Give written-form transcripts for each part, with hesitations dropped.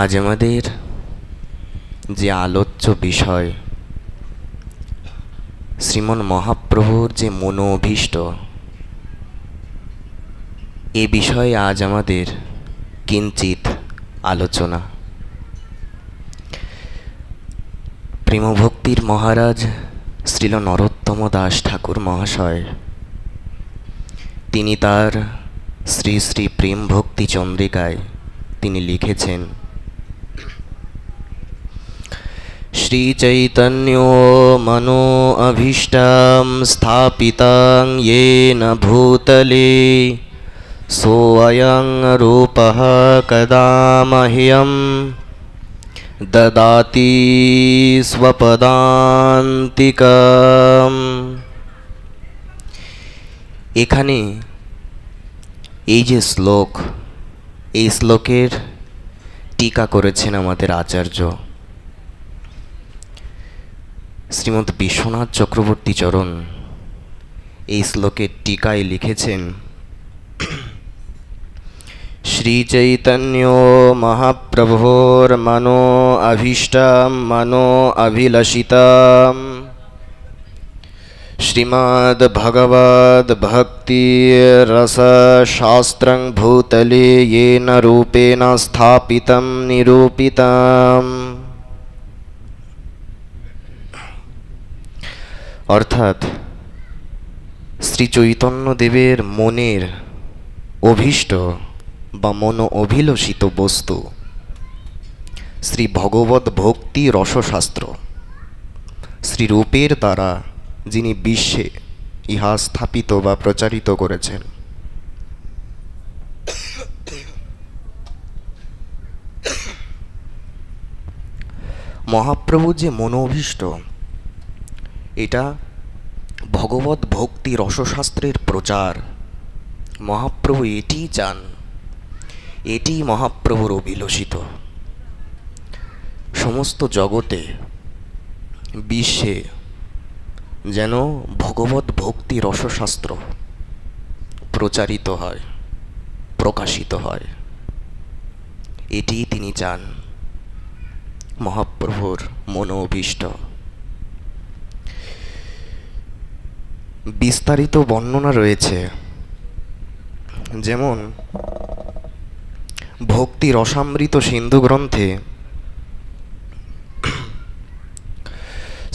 আজ আমাদের যে আলোচ্য বিষয় শ্রীমন মহাপ্রভুর যে মনোভীষ্ট, এ বিষয়ে আজ আমাদের কিঞ্চিত আলোচনা। প্রেমভক্তির মহারাজ শ্রীল নরোত্তম দাস ঠাকুর মহাশয় তিনি তার শ্রী শ্রী প্রেম ভক্তি চন্দ্রিকায় তিনি লিখেছেন, শ্রী চৈতন্যো মনো অভীষ্টাং স্থাপিতাং येन ভূতলে সোऽয়ং রূপঃ কদা মহ্যং দদাতি স্বপদান্তিকম। এখানে এই যে শ্লোক, এই শ্লোকের টিকা করেছেন আমাদের আচার্য শ্রীমৎ বিশ্বনাথ চক্রবর্তী চরণ। এই শ্লোকের টিকায় লিখেছেন, শ্রী চৈতন্য মহাপ্রভোর মনো অভীষ্টাং মনো অভিলষিতাং শ্রীমদ্ ভগবদ্ ভক্তি রস শাস্ত্রং ভূতলে येन রূপেণ স্থাপিতং নিরূপিতম। অর্থাৎ শ্রী চৈতন্যদেবের মনের অভীষ্ট বা মন অভিলষিত বস্তু শ্রী ভগবৎ ভক্তি রসশাস্ত্র শ্রীরূপের দ্বারা যিনি বিশ্বে ইহা স্থাপিত বা প্রচারিত করেছেন। মহাপ্রভু যে মনোভীষ্ট, এটা ভগবৎ ভক্তি রসশাস্ত্রের প্রচার। মহাপ্রভু এটিই চান, এটি মহাপ্রভুর অভিলষিত। সমস্ত জগতে বিশ্বে যেন ভগবৎ ভক্তি রসশাস্ত্র প্রচারিত হয়, প্রকাশিত হয়, এটিই তিনি চান, মহাপ্রভুর মনোভীষ্ট। বিস্তারিত বর্ণনা রয়েছে, যেমন ভক্তি রসামৃত সিন্ধু গ্রন্থে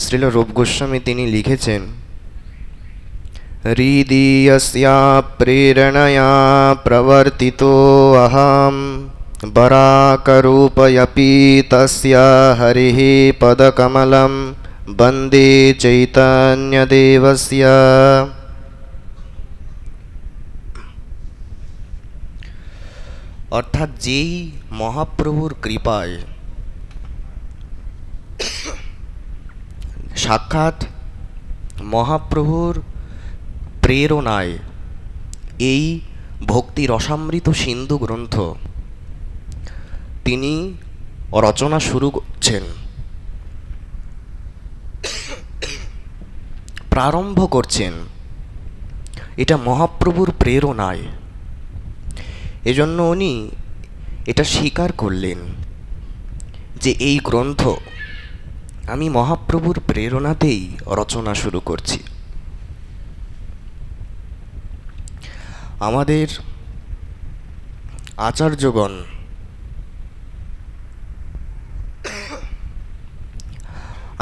শ্রীল রূপ গোস্বামী তিনি লিখেছেন, হৃদি যস্যা প্রেরণয়া প্রবর্তিতো অহম বরাকরূপয়পি তস্যা হরিঃ পদকমলম বন্দে চৈতন্যদেবস্য। অর্থাৎ যেই মহাপ্রভুর কৃপায়, সাক্ষাৎ মহাপ্রভুর প্রেরণায় এই ভক্তি রসামৃত সিন্ধু গ্রন্থ তিনি রচনা শুরু করছেন, প্রারম্ভ করছেন, এটা মহাপ্রভুর প্রেরণায়। এজন্য উনি এটা স্বীকার করলেন যে এই গ্রন্থ আমি মহাপ্রভুর প্রেরণাতেই রচনা শুরু করছি। আমাদের আচার্যগণ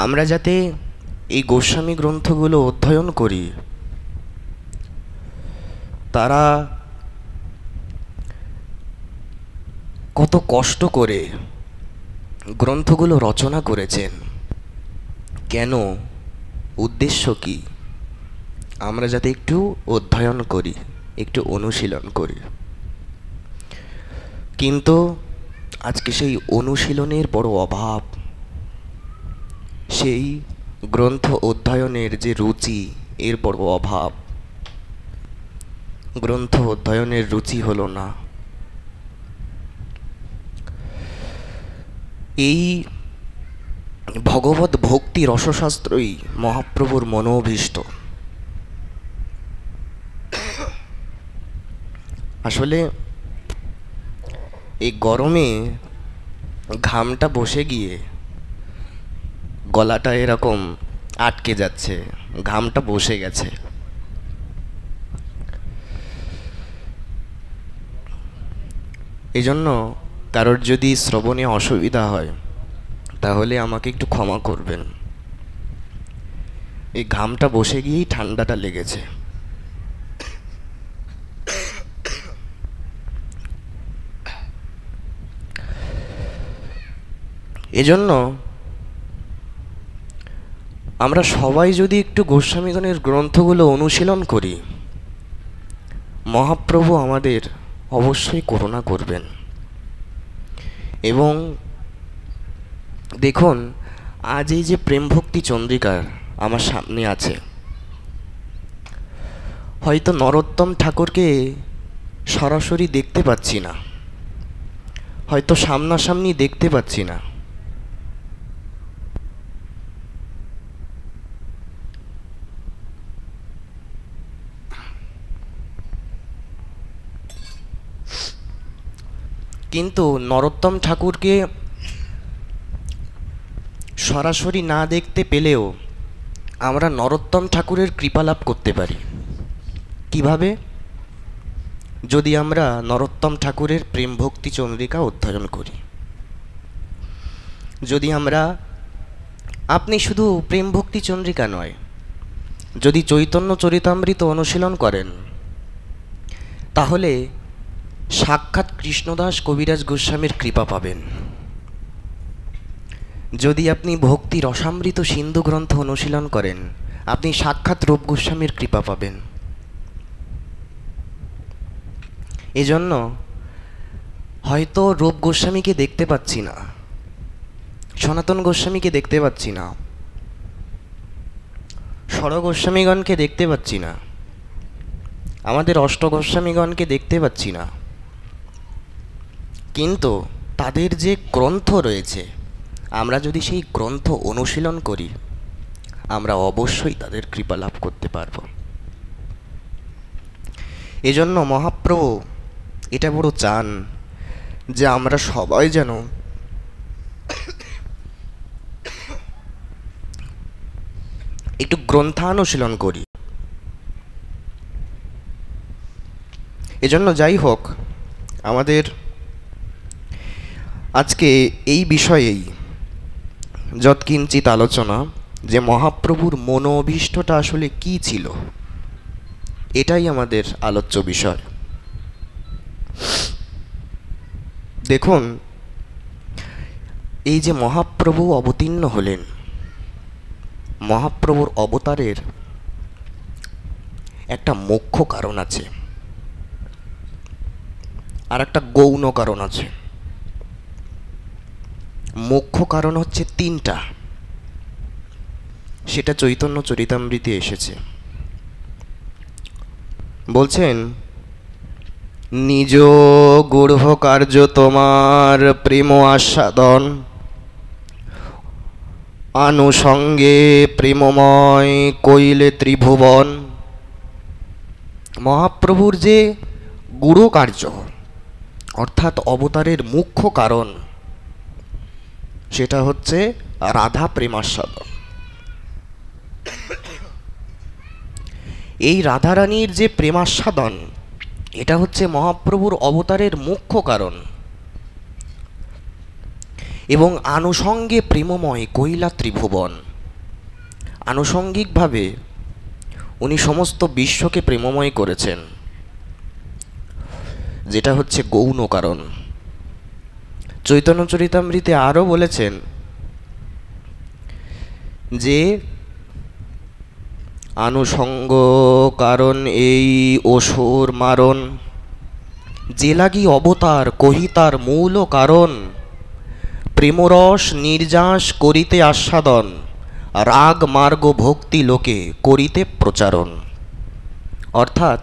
আমরা যাতে এই গোস্বামী গ্রন্থগুলো অধ্যয়ন করি, তারা কত কষ্ট করে গ্রন্থগুলো রচনা করেছেন, কেন, উদ্দেশ্য কি, আমরা যাতে একটু অধ্যয়ন করি, একটু অনুশীলন করি। কিন্তু আজকে সেই অনুশীলনের বড় অভাব, সেই গ্রন্থ অধ্যয়নের যে রুচি, এর বড় অভাব। গ্রন্থ অধ্যয়নের রুচি হলো না। এই ভগবৎ ভক্তি রসশাস্ত্রই মহাপ্রভুর মনোভীষ্ট। আসলে এই গরমে ঘামটা বসে গিয়ে গলাটা এরকম আটকে যাচ্ছে, ঘামটা বসে গেছে। এই জন্য কারোর যদি শ্রবণে অসুবিধা হয় তাহলে আমাকে একটু ক্ষমা করবেন। এই ঘামটা বসে গিয়েই ঠান্ডাটা লেগেছে। এজন্য আমরা সবাই যদি একটু গোস্বামীগণের গ্রন্থগুলো অনুশীলন করি, মহাপ্রভু আমাদের অবশ্যই করুণা করবেন। এবং দেখুন, আজ এই যে প্রেম ভক্তি চন্দ্রিকা আমার সামনে আছে, হয়তো নরোত্তম ঠাকুরকে সরাসরি দেখতে পাচ্ছি না, হয়তো সামনাসামনি দেখতে পাচ্ছি না, কিন্তু নরোত্তম ঠাকুরকে সরাসরি না দেখতে পেলেও আমরা নরোত্তম ঠাকুরের কৃপা লাভ করতে পারি। কিভাবে? যদি আমরা নরোত্তম ঠাকুরের প্রেম ভক্তি চন্দ্রিকা অধ্যয়ন করি, যদি আমরা, আপনি শুধু প্রেম ভক্তি চন্দ্রিকা নয়, যদি চৈতন্য চরিতামৃত অনুশীলন করেন, তাহলে সাক্ষাৎ কৃষ্ণদাস কবিরাজ গোস্বামীর কৃপা পাবেন। যদি আপনি ভক্তি রসামৃত সিন্ধু গ্রন্থ অনুশীলন করেন, আপনি সাক্ষাৎ রূপ গোস্বামীর কৃপা পাবেন। এজন্য হয়তো রূপ গোস্বামীকে দেখতে পাচ্ছি না, সনাতন গোস্বামীকে দেখতে পাচ্ছি না, ষড় গোস্বামীগণকে দেখতে পাচ্ছি না, আমাদের অষ্ট গোস্বামীগণকে দেখতে পাচ্ছি না, কিন্তু তাদের যে গ্রন্থ রয়েছে, আমরা যদি সেই গ্রন্থ অনুশীলন করি, আমরা অবশ্যই তাদের কৃপা লাভ করতে পারব। এজন্য মহাপ্রভু এটা বড় চান যে আমরা সবাই যেন একটু গ্রন্থানুশীলন করি। এজন্য যাই হোক, আমাদের আজকে এই বিষয়েই যৎকিঞ্চিত আলোচনা, যে মহাপ্রভুর মনোভীষ্টটা আসলে কি ছিল, এটাই আমাদের আলোচ্য বিষয়। দেখুন, এই যে মহাপ্রভু অবতীর্ণ হলেন, মহাপ্রভুর অবতারের একটা মুখ্য কারণ আছে, আর একটা গৌণ কারণ আছে। মুখ্য কারণ হচ্ছে তিনটা, সেটা চৈতন্য চরিতামৃতে এসেছে। বলছেন, নিজ গূঢ় কার্য তোমার প্রেম আস্বাদন, আনুষঙ্গে প্রেমময় কইলে ত্রিভুবন। মহাপ্রভুর যে গূঢ় কার্য, অর্থাৎ অবতারের মুখ্য কারণ, সেটা হচ্ছে রাধা প্রেমাস্বাদন। এই রাধারানীর যে প্রেমাস্বাদন, এটা হচ্ছে মহাপ্রভুর অবতারের মুখ্য কারণ। এবং আনুষঙ্গে প্রেমময় কৈলা ত্রিভুবন, আনুষঙ্গিকভাবে উনি সমস্ত বিশ্বকে প্রেমময় করেছেন, যেটা হচ্ছে গৌণ কারণ। চৈতন্য চরিতামৃতে আরও বলেছেন যে আনুষঙ্গ কারণ এই অসুর মারণ, যে লাগি অবতার কহিতার মূল কারণ, প্রেমরস নির্যাস করিতে আস্বাদন, রাগ মার্গ ভক্তি লোকে করিতে প্রচারণ। অর্থাৎ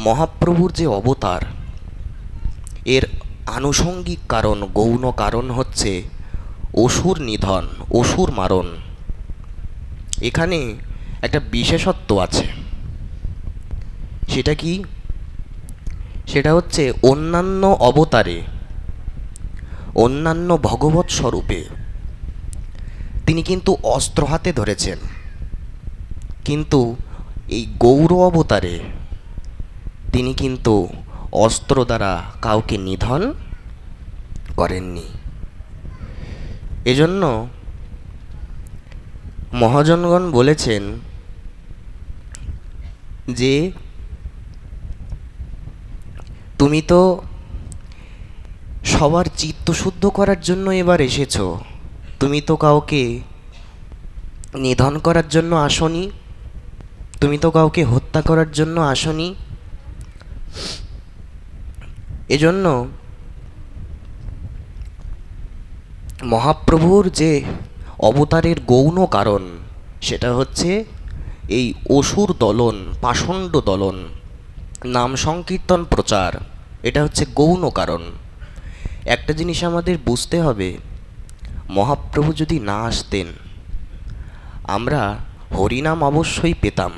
মহাপ্রভুর যে অবতার, এর আনুষঙ্গিক কারণ, গৌণ কারণ হচ্ছে অসুর নিধন, অসুর মারণ। এখানে একটা বিশেষত্ব আছে। সেটা কি? সেটা হচ্ছে অন্যান্য অবতারে, অন্যান্য ভগবৎ স্বরূপে তিনি কিন্তু অস্ত্র হাতে ধরেছেন, কিন্তু এই গৌর অবতারে তিনি কিন্তু অস্ত্র দ্বারা কাউকে নিধন করেননি। এজন্য মহাজনগণ বলেছেন যে তুমি তো সবার চিত্ত শুদ্ধ করার জন্য এবার এসেছো, তুমি তো কাউকে নিধন করার জন্য আসনি, তুমি তো কাউকে হত্যা করার জন্য আসনি। এজন্য মহাপ্রভুর যে অবতারের গৌণ কারণ সেটা হচ্ছে এই অসুর দলন, পাষণ্ড দলন, নাম সংকীর্তন প্রচার, এটা হচ্ছে গৌণ কারণ। একটা জিনিস আমাদের বুঝতে হবে, মহাপ্রভু যদি না আসতেন আমরা হরিনাম অবশ্যই পেতাম,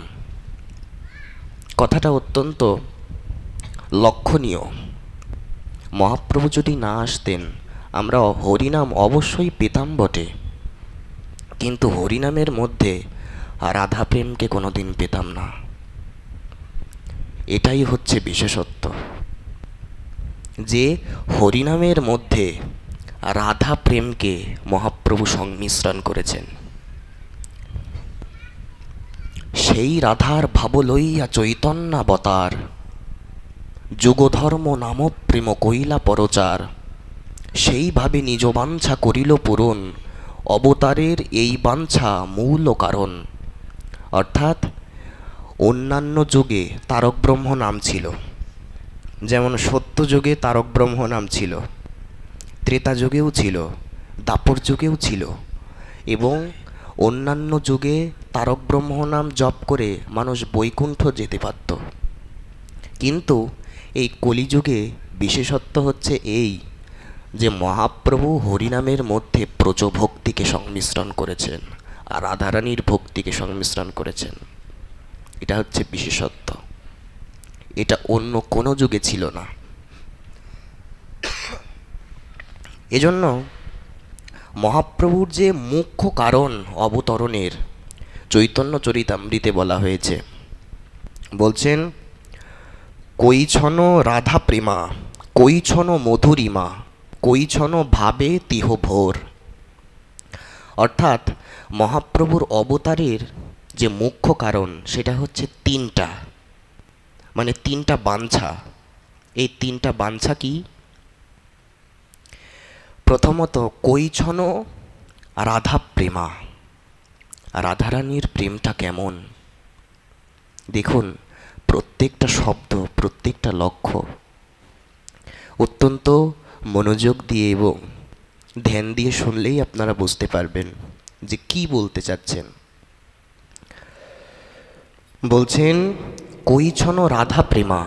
কথাটা অত্যন্ত লক্ষণীয়। মহাপ্রভু যদি না আসতেন আমরা হরিনাম অবশ্যই পেতাম বটে, কিন্তু হরিনামের মধ্যে রাধা প্রেমকে কোনোদিন পেতাম না। এটাই হচ্ছে বিশেষত্ব, যে হরিনামের মধ্যে রাধা প্রেমকে মহাপ্রভু সংমিশ্রণ করেছেন। সেই রাধার ভাব লইয়া চৈতন্যাবতার, যুগধর্ম নাম প্রেম কইলা পরচার, সেইভাবে নিজ বাঞ্ছা করিল পূরণ, অবতারের এই বাঞ্ছা মূল কারণ। অর্থাৎ অন্যান্য যুগে তারক ব্রহ্ম নাম ছিল, যেমন সত্য যুগে তারক ব্রহ্ম নাম ছিল, ত্রেতা যুগেও ছিল, দাপর যুগেও ছিল, এবং অন্যান্য যুগে তারক ব্রহ্ম নাম জপ করে মানুষ বৈকুণ্ঠ যেতে পারত। কিন্তু এই কলিযুগে বিশেষত্ব হচ্ছে এই যে মহাপ্রভু হরিনামের মধ্যে ব্রজভক্তিকে সংমিশ্রণ করেছেন আর রাধারানীর ভক্তিকে সংমিশ্রণ করেছেন। এটা হচ্ছে বিশেষত্ব, এটা অন্য কোনো যুগে ছিল না। এজন্য মহাপ্রভুর যে মুখ্য কারণ অবতরণের চৈতন্য চরিতামৃতে বলা হয়েছে, বলছেন কৈছন রাধা প্রেমা, কৈছন মধুরিমা, কৈছন ভাবে তিহ ভোর। অর্থাৎ মহাপ্রভুর অবতারের যে মুখ্য কারণ সেটা হচ্ছে তিনটা, মানে তিনটা বাঞ্ছা। এই তিনটা বাঞ্ছা কি? প্রথমত কৈছন রাধা প্রেমা, রাধারানীর প্রেমটা কেমন। দেখুন প্রত্যেকটা শব্দ, প্রত্যেকটা লক্ষ্য অত্যন্ত মনোযোগ দিয়ে এবং ধ্যান দিয়ে শুনলেই আপনারা বুঝতে পারবেন যে কি বলতে চাচ্ছেন। বলছেন কৈছন রাধা প্রেমা,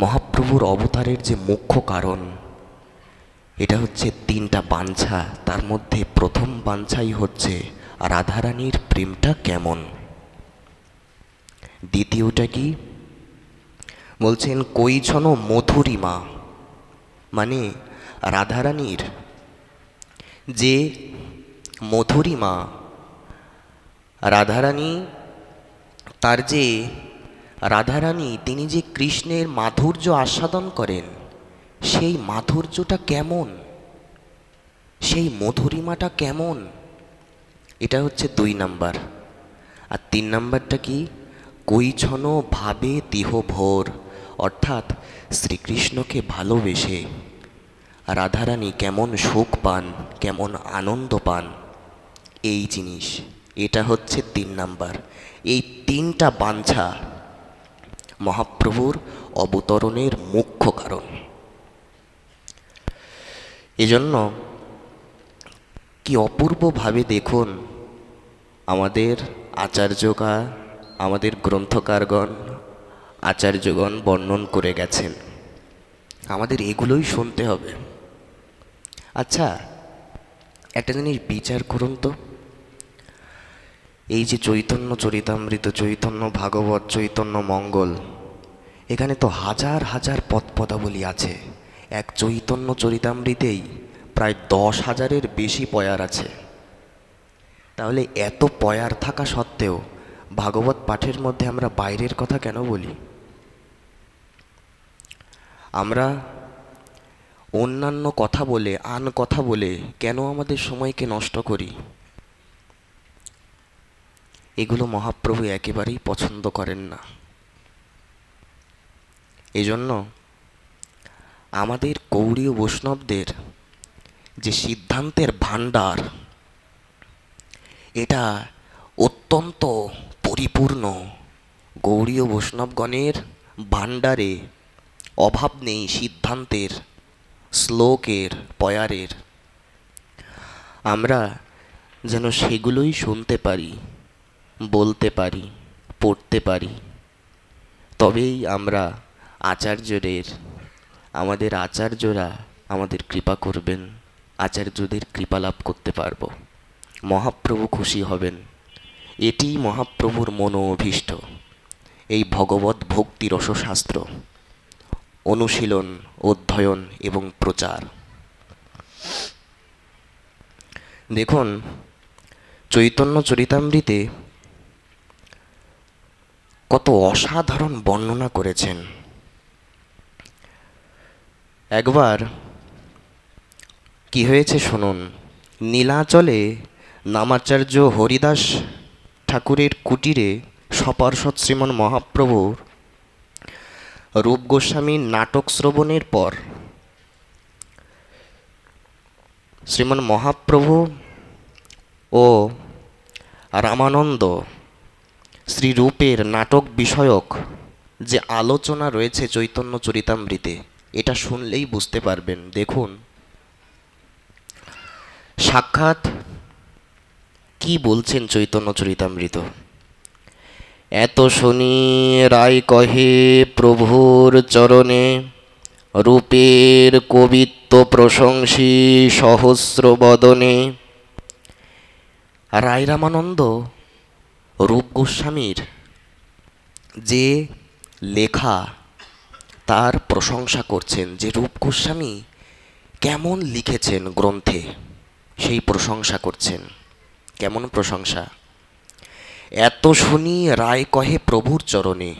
মহাপ্রভুর অবতারের যে মুখ্য কারণ এটা হচ্ছে তিনটা বাঞ্ছা। তার মধ্যে প্রথম বাঞ্ছাই হচ্ছে রাধারানীর প্রেমটা কেমন। দ্বিতীয়টা কি? বলছেন কৈছন মধুরিমা, মানে রাধারানীর যে মধুরিমা, রাধারানী তার যে রাধারানী তিনি যে কৃষ্ণের মাধুর্য আস্বাদন করেন সেই মাধুর্যটা কেমন, সেই মধুরিমাটা কেমন। এটা হচ্ছে 2 নাম্বার। আর 3 নাম্বারটা কি? কৈছন ভাবে তিহ ভোর, অর্থাৎ শ্রীকৃষ্ণকে ভালোবেসে রাধারানী কেমন সুখ পান, কেমন আনন্দ পান, এই জিনিস, এটা হচ্ছে 3 নাম্বার। এই তিনটা বাঞ্ছা মহাপ্রভুর অবতরণের মুখ্য কারণ। এজন্য কি অপূর্বভাবে দেখুন আমাদের আচার্যকা, আমাদের গ্রন্থকারগণ, আচার্যগণ বর্ণন করে গেছেন। আমাদের এগুলোই শুনতে হবে। আচ্ছা একটা জিনিস বিচার করুন তো, এই যে চৈতন্য চরিতামৃত, চৈতন্য ভাগবত, চৈতন্য মঙ্গল, এখানে তো হাজার হাজার পদ পদাবলী আছে। এক চৈতন্য চরিতামৃতেই প্রায় 10,000-এর বেশি পয়ার আছে। তাহলে এত পয়ার থাকা সত্ত্বেও ভাগবত পাঠের মধ্যে আমরা বাইরের কথা কেন বলি? আমরা অন্যান্য কথা বলে, আন কথা বলে কেন আমাদের সময়কে নষ্ট করি? এগুলো মহাপ্রভু একেবারেই পছন্দ করেন না। এজন্য আমাদের গৌড়ীয় বৈষ্ণবদের যে সিদ্ধান্তের ভাণ্ডার, এটা অত্যন্ত পরিপূর্ণ। গৌড়ীয় বৈষ্ণবগণের ভাণ্ডারে অভাব নেই সিদ্ধান্তের, শ্লোকের, পয়ারের। আমরা যেন সেগুলোই শুনতে পারি, বলতে পারি, পড়তে পারি, তবেই আমরা আমাদের আচার্যরা আমাদের কৃপা করবেন, আচার্যদের কৃপা লাভ করতে পারব, মহাপ্রভু খুশি হবেন। এটিই মহাপ্রভুর মনোঅভীষ্ট। এই ভগবত ভক্তি রসশাস্ত্র অনুশীলন, অধ্যয়ন এবং প্রচার। দেখুন, চৈতন্য চরিতামৃতে কত অসাধারণ বর্ণনা করেছেন। একবার কি হয়েছে শুনুন। নীলাচলে নামাচার্য হরিদাস ঠাকুরের কুটিরে সপার্ষদ শ্রীমন মহাপ্রভুর রূপ গোস্বামীর নাটক শ্রবণের পর শ্রীমন মহাপ্রভু ও রামানন্দ শ্রীরূপের নাটক বিষয়ক যে আলোচনা রয়েছে চৈতন্য চরিতামৃতে, এটা শুনলেই বুঝতে পারবেন। দেখুন সাক্ষাৎ কি বলছেন চৈতন্য চরিতামৃত। এত শুনি রায় কহে প্রভুর চরণে, রূপের কবিত্ব প্রশংসী সহস্র বদনে। রায় রামানন্দ রূপ গোস্বামীর যে লেখা তার প্রশংসা করছেন, যে রূপ গোস্বামী কেমন লিখেছেন গ্রন্থে সেই প্রশংসা করছেন। কেমন প্রশংসা? এত শুনি রায় কহে প্রভুর চরণে।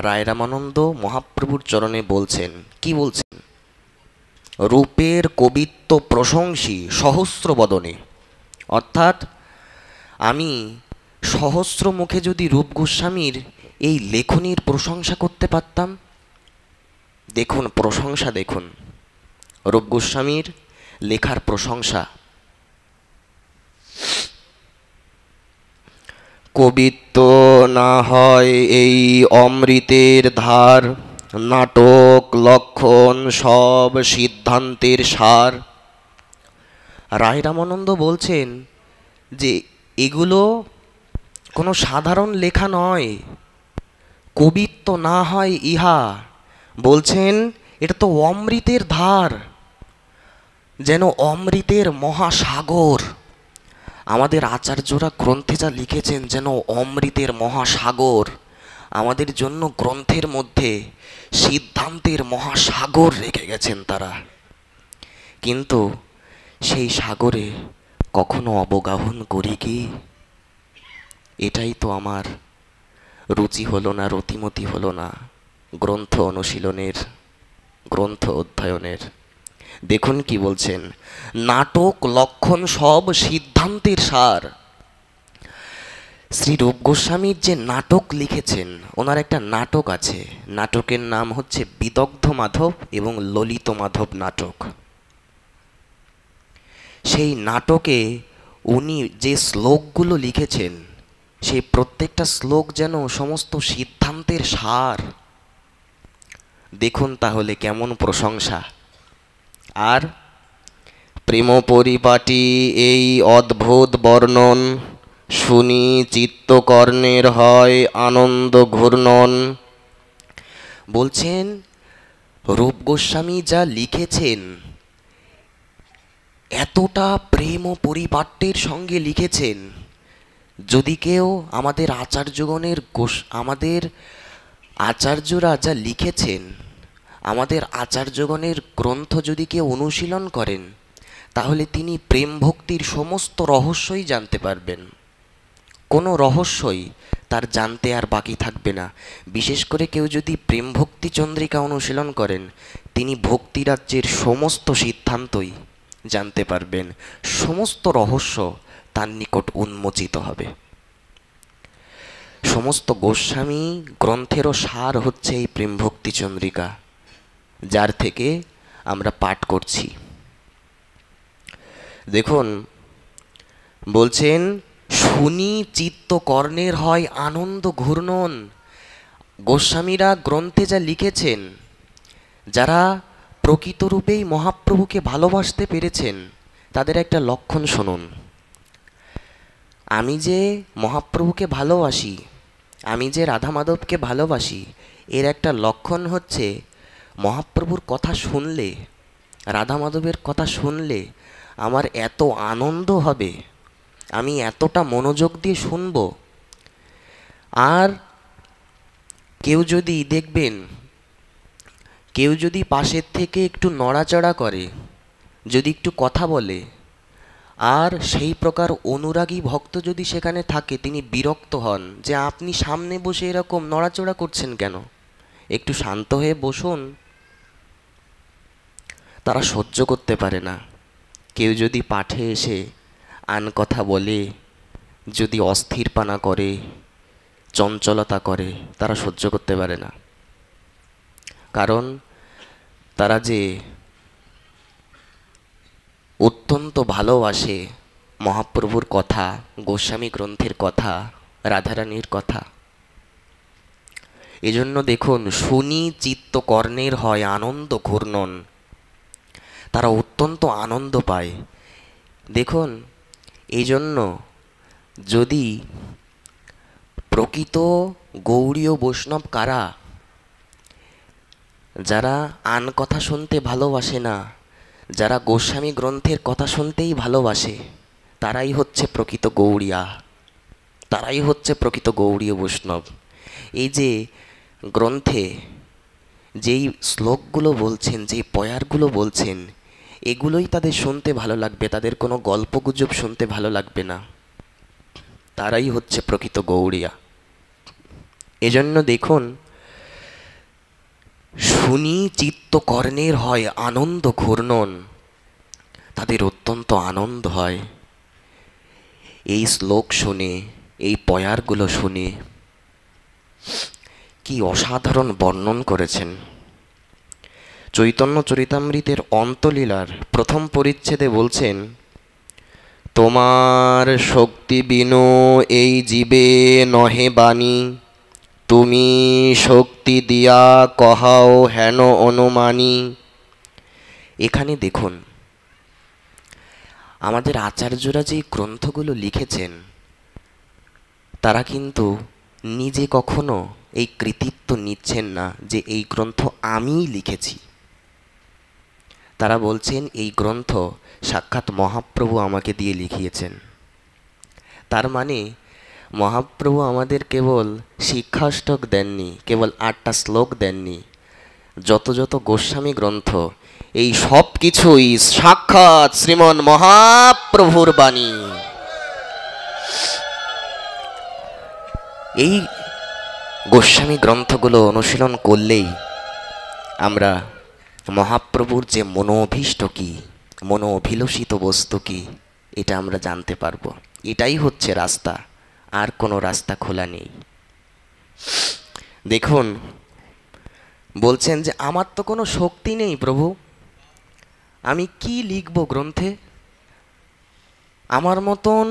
রায় রামানন্দ মহাপ্রভুর চরণে বলছেন, কি বলছেন? রূপের কবিত্ব প্রশংসী সহস্র বদনে। অর্থাৎ আমি সহস্র মুখে যদি রূপ গোস্বামীর এই লেখনীর প্রশংসা করতে পারতাম। দেখুন প্রশংসা, দেখুন রূপ গোস্বামীর লেখার প্রশংসা। কবিত্ব না হয় এই অমৃতের ধার, নাটক লক্ষণ সব সিদ্ধান্তের সার। রায় রামানন্দ বলছেন যে এগুলো কোনো সাধারণ লেখা নয়। কবিত্ব না হয় ইহা, বলছেন এটা তো অমৃতের ধার, যেন অমৃতের মহাসাগর। আমাদের আচার্যরা গ্রন্থে যা লিখেছেন যেন অমৃতের মহাসাগর। আমাদের জন্য গ্রন্থের মধ্যে সিদ্ধান্তের মহাসাগর রেখে গেছেন তারা। কিন্তু সেই সাগরে কখনো অবগাহন করি কি? এটাই তো আমার রুচি হলো না, রতিমতি হলো না গ্রন্থ অনুশীলনের, গ্রন্থ অধ্যয়নের। দেখুন কি বলছেন, নাটক লক্ষণ সব সিদ্ধান্তের সার। শ্রী রূপ গোস্বামীর যে নাটক লিখেছেন, ওনার একটা নাটক আছে, নাটকের নাম হচ্ছে বিদগ্ধ মাধব এবং ললিত মাধব নাটক। সেই নাটকে উনি যে শ্লোকগুলো লিখেছেন সেই প্রত্যেকটা শ্লোক যেন সমস্ত সিদ্ধান্তের সার। দেখুন তাহলে কেমন প্রশংসা। আর প্রেম পরিপাটি এই অদ্ভুত বর্ণন, শুনি চিত্তকর্ণের হয় আনন্দ ঘূর্ণন। বলছেন রূপ গোস্বামী যা লিখেছেন এতটা প্রেম ও পরিপাট্যের সঙ্গে লিখেছেন, যদি কেউ আমাদের আমাদের আচার্যরা যা লিখেছেন, আমাদের আচার্যগণের গ্রন্থ যদি কেউ অনুশীলন করেন, তাহলে তিনি প্রেম ভক্তির সমস্ত রহস্যই জানতে পারবেন। কোনো রহস্যই তার জানতে আর বাকি থাকবে না। বিশেষ করে কেউ যদি প্রেম ভক্তি চন্দ্রিকা অনুশীলন করেন, তিনি ভক্তিরাজ্যের সমস্ত সিদ্ধান্তই জানতে পারবেন, সমস্ত রহস্য তার নিকট উন্মোচিত হবে। সমস্ত গোস্বামী গ্রন্থেরও সার হচ্ছে এই প্রেম ভক্তি চন্দ্রিকা, যার থেকে আমরা পাঠ করছি। দেখুন, বলছেন শুনি চিত্ত কর্ণের হয় আনন্দ ঘূর্ণন। গোস্বামীরা গ্রন্থে যা লিখেছেন, যারা প্রকৃতরূপেই মহাপ্রভুকে ভালোবাসতে পেরেছেন, তাদের একটা লক্ষণ শুনুন। আমি যে মহাপ্রভুকে ভালোবাসি, আমি যে রাধা মাধবকে ভালোবাসি, এর একটা লক্ষণ হচ্ছে মহাপ্রভুর কথা শুনলে, রাধা মাধবের কথা শুনলে আমার এত আনন্দ হবে, আমি এতটা মনোযোগ দিয়ে শুনব। আর কেউ যদি দেখবেন, কেউ যদি পাশের থেকে একটু নড়াচড়া করে, যদি একটু কথা বলে, আর সেই প্রকার অনুরাগী ভক্ত যদি সেখানে থাকে, তিনি বিরক্ত হন যে আপনি সামনে বসে এরকম নড়াচড়া করছেন কেন, একটু শান্ত হয়ে বসুন। তারা সহ্য করতে পারে না। কেউ যদি পাঠে এসে আন কথা বলে, যদি অস্থিরপানা করে, চঞ্চলতা করে, তারা সহ্য করতে পারে না। কারণ তারা যে অত্যন্ত ভালোবাসে মহাপ্রভুর কথা, গোস্বামী গ্রন্থের কথা, রাধারানীর কথা। এজন্য দেখুন, শুনি চিত্ত কর্ণের হয় আনন্দ ঘূর্ণন। তারা অত্যন্ত আনন্দ পায়। দেখুন, এই জন্য যদি প্রকৃত গৌড়ীয় বৈষ্ণব কারা, যারা আন কথা শুনতে ভালোবাসে না, যারা গোস্বামী গ্রন্থের কথা শুনতেই ভালোবাসে, তারাই হচ্ছে প্রকৃত গৌড়িয়া, তারাই হচ্ছে প্রকৃত গৌড়ীয় বৈষ্ণব। এই যে গ্রন্থে যেই শ্লোকগুলো বলছেন, যেই পয়ারগুলো বলছেন, এগুলোই তাদের শুনতে ভালো লাগবে, তাদের কোনো গল্পগুজব শুনতে ভালো লাগবে না। তারাই হচ্ছে প্রকৃত গৌড়িয়া। এজন্য দেখুন, শুনি চিত্ত কর্ণের হয় আনন্দ ঘূর্ণন। তাদের অত্যন্ত আনন্দ হয় এই শ্লোক শুনে, এই পয়ারগুলো শুনে। কি অসাধারণ বর্ণন করেছেন। চৈতন্য চরিতামৃতের অন্তলীলার প্রথম পরিচ্ছেদে বলছেন, তোমার শক্তি বিনু এই জীবে নহে বাণী, তুমি শক্তি দিয়া কহাও হেন অনুমানী। এখানে দেখুন, আমাদের আচার্যরা যে গ্রন্থগুলো লিখেছেন, তারা কিন্তু নিজে কখনো এই কৃতিত্ব নিচ্ছেন না যে এই গ্রন্থ আমিই লিখেছি। তারা বলছেন এই গ্রন্থ সাক্ষাৎ মহাপ্রভু আমাকে দিয়ে লিখিয়েছেন। তার মানে মহাপ্রভু আমাদের কেবল শিক্ষাষ্টক দেননি, কেবল 8টা শ্লোক দেননি। যত যত গোস্বামী গ্রন্থ, এই সব কিছুই সাক্ষাৎ শ্রীমন মহাপ্রভুর বাণী। এই গোস্বামী গ্রন্থগুলো অনুশীলন করলেই আমরা মহাপ্রভুর যে মনোভীষ্ট কি, মনো অভিলষিত বস্তু কি, এটা আমরা জানতে পারবো। এটাই হচ্ছে রাস্তা, আর কোনো রাস্তা খোলা নেই। দেখুন, বলছেন যে আমার তো কোনো শক্তি নেই প্রভু, আমি কি লিখব গ্রন্থে? আমার মতন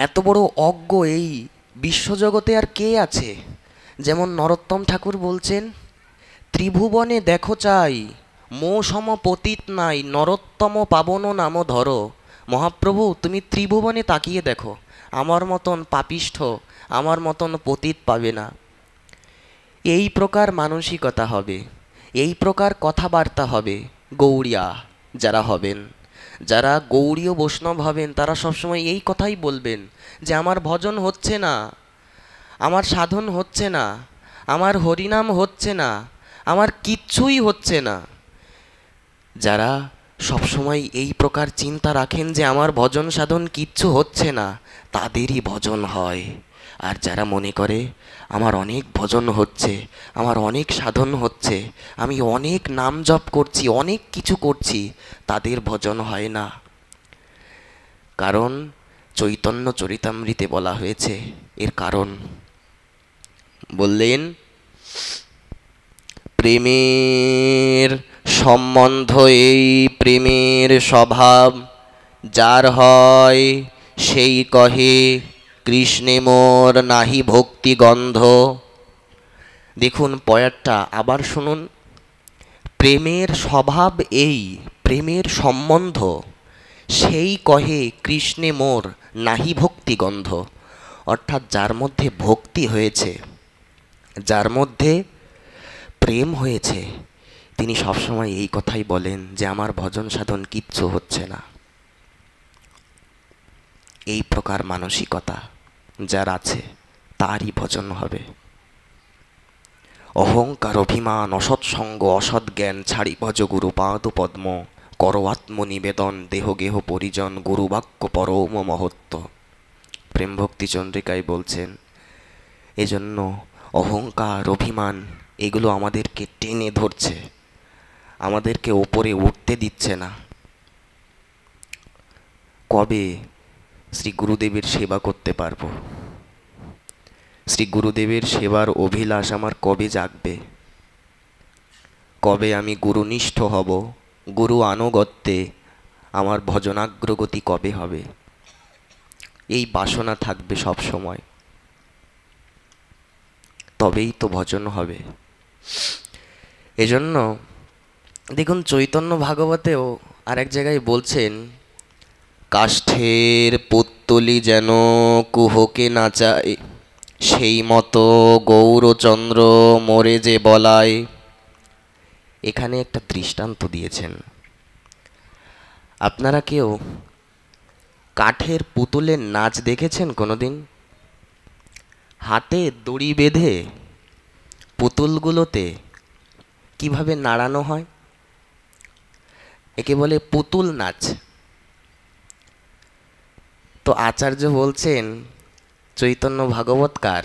এত বড় অজ্ঞ এই বিশ্বজগতে আর কে আছে? যেমন নরোত্তম ঠাকুর বলছেন, ত্রিভুবনে দেখো চাই মো সম পতিত নাই, নরোত্তম পাবন নাম ধরো। মহাপ্রভু, তুমি ত্রিভুবনে তাকিয়ে দেখো, আমার মতন পাপিষ্ঠ, আমার মতন পতিত পাবে না। এই প্রকার মানসিকতা হবে, এই প্রকার কথাবার্তা হবে গৌড়িয়া যারা হবেন, যারা গৌড়ীয় বৈষ্ণব হবেন, তারা সবসময় এই কথাই বলবেন যে আমার ভজন হচ্ছে না, আমার সাধন হচ্ছে না, আমার হরিনাম হচ্ছে না, আমার কিচ্ছুই হচ্ছে না। যারা সবসময় এই প্রকার চিন্তা রাখেন যে আমার ভজন সাধন কিচ্ছু হচ্ছে না, তাদেরই ভজন হয়। আর যারা মনে করে আমার অনেক ভজন হচ্ছে, আমার অনেক সাধন হচ্ছে, আমি অনেক নাম জপ করছি, অনেক কিছু করছি, তাদের ভজন হয় না। কারণ চৈতন্য চরিতামৃতে বলা হয়েছে এর কারণ। বললেন, প্রেমের সম্বন্ধ এই প্রেমের স্বভাব, যার হয় সেই কহে কৃষ্ণে মোর নাহি ভক্তি গন্ধ। দেখুন পয়ারটা আবার শুনুন। প্রেমের স্বভাব এই, প্রেমের সম্বন্ধ, সেই কহে কৃষ্ণে মোর নাহি ভক্তি গন্ধ। অর্থাৎ যার মধ্যে ভক্তি হয়েছে, যার মধ্যে প্রেম হয়েছে, তিনি সবসময় এই কথাই বলেন যে আমার ভজন সাধন কিচ্ছু হচ্ছে না। এই প্রকার মানসিকতা যার আছে তারই ভজন হবে। অহংকার অভিমান অসৎসঙ্গ অসৎ জ্ঞান ছাড়ি ভজ গুরু পাদ পদ্ম, কর আত্মনিবেদন দেহ গেহ পরিজন গুরু বাক্য পরম মহত্ব। প্রেম ভক্তি চন্দ্রিকায় বলছেন এজন্য অহংকার অভিমান এগুলো আমাদেরকে টেনে ধরছে, আমাদেরকে ওপরে উঠতে দিচ্ছে না। কবে শ্রী গুরুদেবের সেবা করতে পারবো? শ্রী গুরুদেবের সেবার অভিলাষ আমার কবে জাগবে? কবে আমি গুরুনিষ্ঠ হব? গুরু আনুগত্যে আমার ভজনাগ্রগতি কবে হবে? এই বাসনা থাকবে সব সময়, তবেই তো ভজন হবে। এজন্য দেখুন চৈতন্য ভাগবতেও আর এক জায়গায় বলছেন, কাষ্ঠের পুত্তলি যেন কুহকে নাচায়, সেই মতো গৌরচন্দ্র মোরে যে বলায়। এখানে একটা দৃষ্টান্ত দিয়েছেন। আপনারা কেউ কাঠের পুতুলের নাচ দেখেছেন কোনোদিন? হাতে দড়ি বেঁধে পুতুলগুলোতে কিভাবে নাড়ানো হয়, একে বলে পুতুল নাচ। তো আচার্য বলছেন, চৈতন্য ভাগবতকার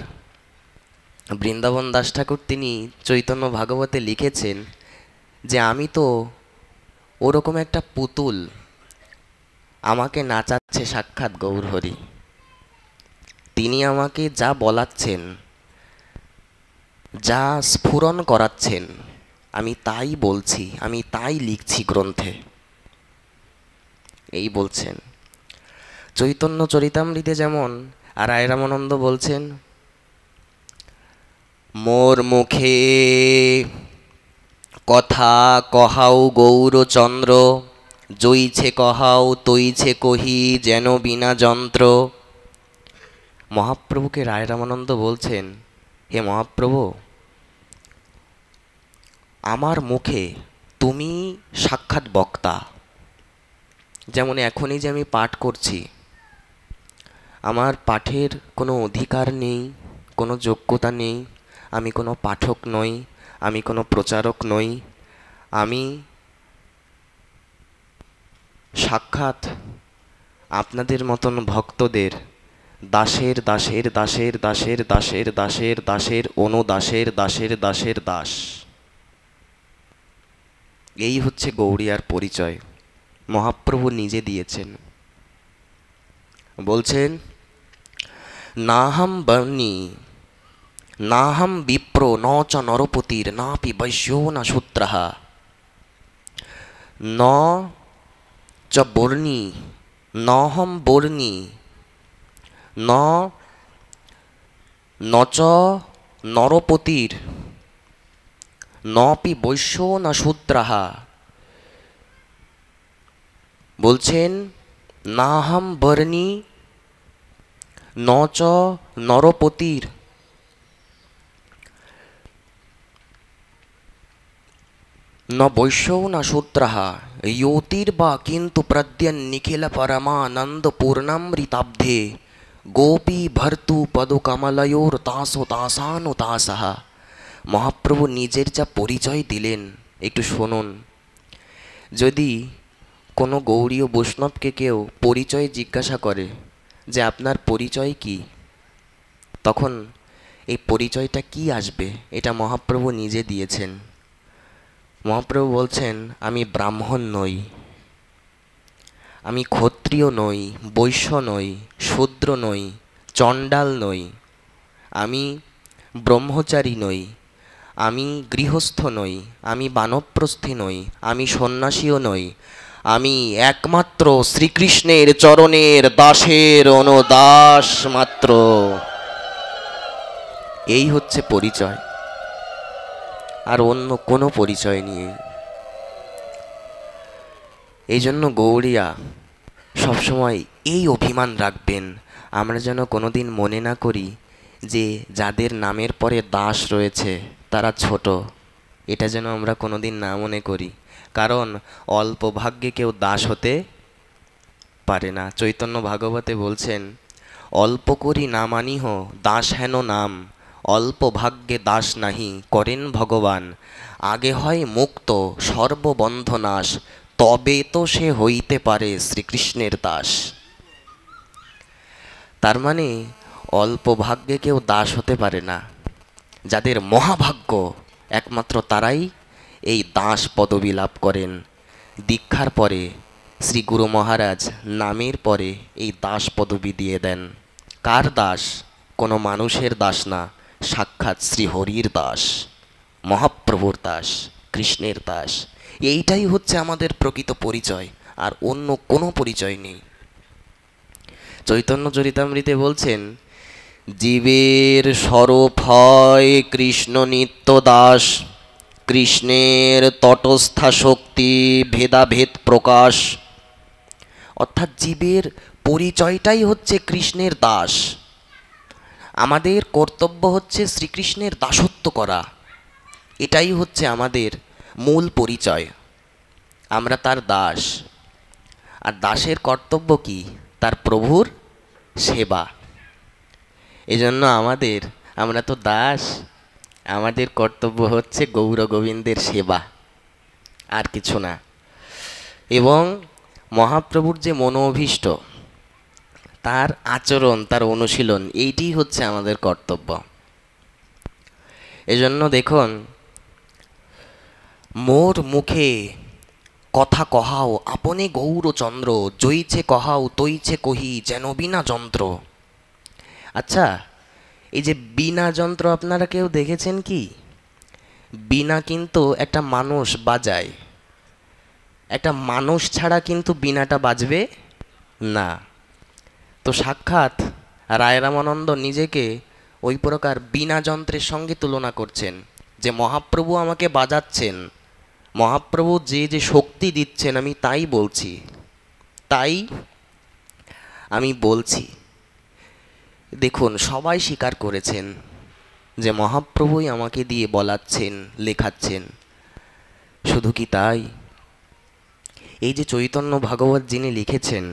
বৃন্দাবন দাস ঠাকুর তিনি চৈতন্য ভাগবতে লিখেছেন যে আমি তো ওরকম একটা পুতুল, আমাকে নাচাচ্ছে সাক্ষাৎ গৌরহরি। তিনি আমাকে যা বলাচ্ছেন, যা স্ফুরণ করাচ্ছেন, আমি তাই বলছি, আমি তাই লিখছি গ্রন্থে, এই বলছেন। চৈতন্য চরিতামৃতে যেমন রায় রামানন্দ বলছেন, মোর মুখে কথা কহাও গৌরচন্দ্র, জইছে কহাও তৈছে কহি যেন বিনা যন্ত্র। মহাপ্রভুকে রায় রামানন্দ বলছেন, হে মহাপ্রভু, আমার মুখে তুমি সাক্ষাৎ বক্তা। যেমন এখনই যে আমি পাঠ করছি, আমার পাঠের কোনো অধিকার নেই, কোনো যোগ্যতা নেই, আমি কোনো পাঠক নই, আমি কোনো প্রচারক নই, আমি সাক্ষাৎ আপনাদের মতন ভক্তদের দাসের দাসের দাসের দাসের দাসের দাসের দাসের অনুদাসের দাসের দাসের দাস। এই হচ্ছে গৌড়িয়ার পরিচয়, মহাপ্রভু নিজে দিয়েছেন। বলছেন, নাহম বর্ণী নাহম বিপ্র ন চ নরপতির নাপি বৈশ্যো না শূদ্রঃ, ন চ বর্ণী নহম বর্ণী ন চ নরপতির নপি বৈশ্যো না শূদ্রঃ। বলছেন, নাহম বর্ণী ন চ নরপতির ন বৈশ্যৌ না শূদ্রঃ, য়োতির্বা কিন্তু প্রদ্যন নিখিল পরমানন্দ পূর্ণামৃতাব্ধে গোপী ভর্তু পদকমলয়োর তাসো তাসানো তাসঃ। মহাপ্রভু নিজের যা পরিচয় দিলেন একটু শুনুন। যদি কোনো গৌড়ীয় বৈষ্ণবকে কেউ পরিচয় জিজ্ঞাসা করে যে আপনার পরিচয় কি, তখন এই পরিচয়টা কি আসবে? এটা মহাপ্রভু নিজে দিয়েছেন। মহাপ্রভু বলছেন, আমি ব্রাহ্মণ নই, আমি ক্ষত্রিয় নই, বৈশ্য নই, শূদ্র নই, চণ্ডাল নই, আমি ব্রহ্মচারী নই, আমি গৃহস্থ নই, আমি বানপ্রস্থী নই, আমি সন্ন্যাসীও নই, আমি একমাত্র শ্রীকৃষ্ণের চরণের দাসের অনুদাস মাত্র। এই হচ্ছে পরিচয়, আর অন্য কোনো পরিচয় নেই। এই জন্য গৌড়িয়া সবসময় এই অভিমান রাখবেন, আমরা যেন কোনোদিন মনে না করি যে যাদের নামের পরে দাস রয়েছে তারা ছোট। এটা যেন আমরা কোনোদিন না মনে করি, কারণ অল্প ভাগ্যে কেউ দাস হতে পারে না। চৈতন্য ভাগবতে বলছেন, অল্প করি না মানিহ দাস হেন নাম, অল্প ভাগ্যে দাস নাহি করেন ভগবান, আগে হয় মুক্ত সর্ববন্ধনাশ, তবে তো সে হইতে পারে শ্রীকৃষ্ণের দাস। তার মানে অল্প ভাগ্যে কেউ দাস হতে পারে না, যাদের মহাভাগ্য একমাত্র তারাই এই দাস পদবী লাভ করেন। দীক্ষার পরে শ্রী গুরু মহারাজ নামের পরে এই দাস পদবী দিয়ে দেন। কার দাস? কোনো মানুষের দাস না, সাক্ষাৎ শ্রীহরির দাস, মহাপ্রভুর দাস, কৃষ্ণের দাস। এইটাই হচ্ছে আমাদের প্রকৃত পরিচয়, আর অন্য কোনো পরিচয় নেই। চৈতন্য চরিতামৃতে বলছেন, জীবের স্বরূপ হয় কৃষ্ণ নিত্য দাস, কৃষ্ণের তটস্থা শক্তি ভেদাভেদ প্রকাশ। অর্থাৎ জীবের পরিচয়টাই হচ্ছে কৃষ্ণের দাস। আমাদের কর্তব্য হচ্ছে শ্রীকৃষ্ণের দাসত্ব করা, এটাই হচ্ছে আমাদের মূল পরিচয়। আমরা তার দাস, আর দাসের কর্তব্য কি? তার প্রভুর সেবা। এজন্য আমরা তো দাস, আমাদের কর্তব্য হচ্ছে গৌর গোবিন্দের সেবা, আর কিছু না। এবং মহাপ্রভুর যে মনোভীষ্ট, তার আচরণ, তার অনুশীলন, এইটি হচ্ছে আমাদের কর্তব্য। এজন্য দেখুন, মোর মুখে কথা কহাও আপনি গৌরচন্দ্র, জইছে কহাও তৈছে কহি যেন বিনা যন্ত্র। আচ্ছা, এই যে বিনা যন্ত্র আপনারা কেউ দেখেছেন কি? বিনা কিন্তু একটা মানুষ বাজায়, একটা মানুষ ছাড়া কিন্তু বিনাটা বাজবে না। তো সাক্ষাৎ রায় রামানন্দ নিজেকে ওই প্রকার বিনা যন্ত্রের সঙ্গে তুলনা করছেন, যে মহাপ্রভু আমাকে বাজাচ্ছেন, মহাপ্রভু যে যে শক্তি দিচ্ছেন আমি তাই বলছি, তাই আমি বলছি। দেখুন, সবাই স্বীকার করেছেন যে মহাপ্রভুই আমাকে দিয়ে বলাচ্ছেন, লেখাচ্ছেন। শুধু কি তাই? এই যে চৈতন্য ভাগবত যিনি লিখেছেন,